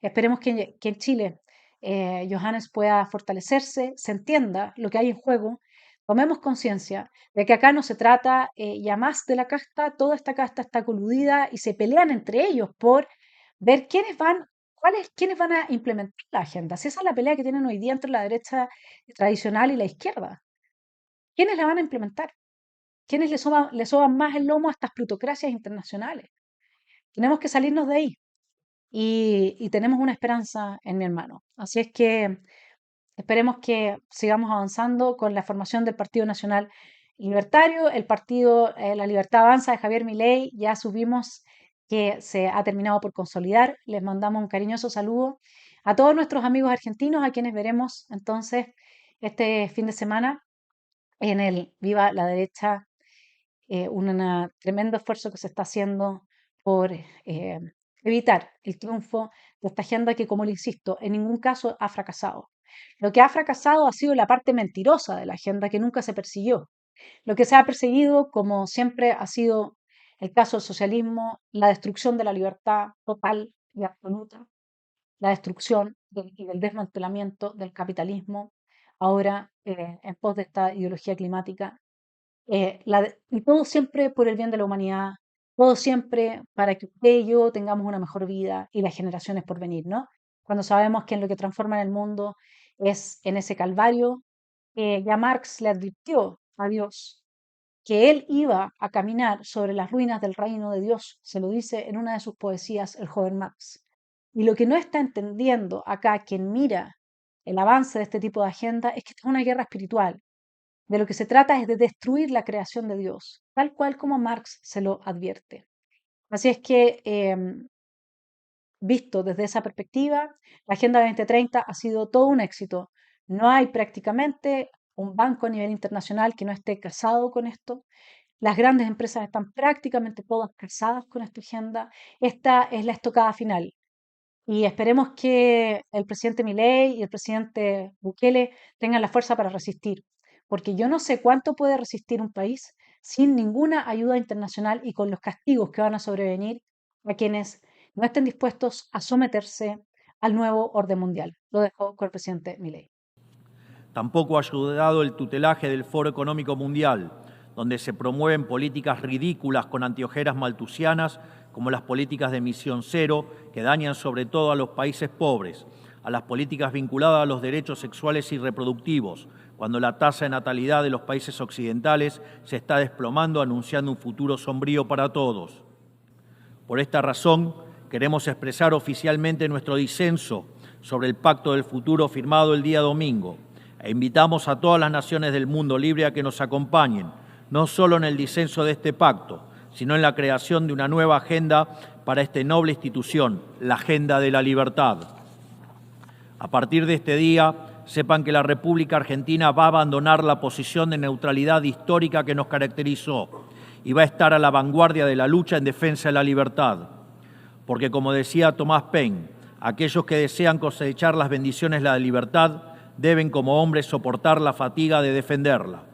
Esperemos que en Chile Johannes pueda fortalecerse, se entienda lo que hay en juego, tomemos conciencia de que acá no se trata ya más de la casta, toda esta casta está coludida y se pelean entre ellos por ver quiénes van a implementar la agenda. Si esa es la pelea que tienen hoy día entre la derecha tradicional y la izquierda, ¿quiénes la van a implementar? ¿Quiénes le soban más el lomo a estas plutocracias internacionales? Tenemos que salirnos de ahí y tenemos una esperanza en mi hermano. Así es que esperemos que sigamos avanzando con la formación del Partido Nacional Libertario, el partido La Libertad Avanza de Javier Milei. Ya subimos que se ha terminado por consolidar. Les mandamos un cariñoso saludo a todos nuestros amigos argentinos, a quienes veremos entonces este fin de semana en el Viva la Derecha, un tremendo esfuerzo que se está haciendo por evitar el triunfo de esta agenda que, como le insisto, en ningún caso ha fracasado. Lo que ha fracasado ha sido la parte mentirosa de la agenda que nunca se persiguió. Lo que se ha perseguido, como siempre ha sido el caso del socialismo, la destrucción de la libertad total y absoluta, la destrucción y del desmantelamiento del capitalismo, ahora en pos de esta ideología climática. Y todo siempre por el bien de la humanidad, todo siempre para que usted y yo tengamos una mejor vida y las generaciones por venir, ¿no? Cuando sabemos que en lo que transforma el mundo es en ese calvario, ya Marx le advirtió a Dios que él iba a caminar sobre las ruinas del reino de Dios, se lo dice en una de sus poesías el joven Marx. Y lo que no está entendiendo acá quien mira el avance de este tipo de agenda es que esta es una guerra espiritual. De lo que se trata es de destruir la creación de Dios, tal cual como Marx se lo advierte. Así es que, visto desde esa perspectiva, la Agenda 2030 ha sido todo un éxito. No hay prácticamente un banco a nivel internacional que no esté casado con esto. Las grandes empresas están prácticamente todas casadas con esta agenda. Esta es la estocada final. Y esperemos que el presidente Milei y el presidente Bukele tengan la fuerza para resistir, porque yo no sé cuánto puede resistir un país sin ninguna ayuda internacional y con los castigos que van a sobrevenir a quienes no estén dispuestos a someterse al nuevo orden mundial. Lo dejo con el presidente Milei. Tampoco ha ayudado el tutelaje del Foro Económico Mundial, donde se promueven políticas ridículas con anteojeras maltusianas, como las políticas de emisión cero, que dañan sobre todo a los países pobres, a las políticas vinculadas a los derechos sexuales y reproductivos, cuando la tasa de natalidad de los países occidentales se está desplomando, anunciando un futuro sombrío para todos. Por esta razón, queremos expresar oficialmente nuestro disenso sobre el Pacto del Futuro firmado el día domingo e invitamos a todas las naciones del mundo libre a que nos acompañen, no solo en el disenso de este pacto, sino en la creación de una nueva agenda para esta noble institución, la Agenda de la Libertad. A partir de este día, sepan que la República Argentina va a abandonar la posición de neutralidad histórica que nos caracterizó y va a estar a la vanguardia de la lucha en defensa de la libertad. Porque, como decía Thomas Paine, aquellos que desean cosechar las bendiciones de la libertad deben como hombres soportar la fatiga de defenderla.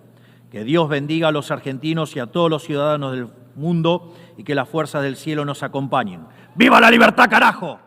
Que Dios bendiga a los argentinos y a todos los ciudadanos del mundo y que las fuerzas del cielo nos acompañen. ¡Viva la libertad, carajo!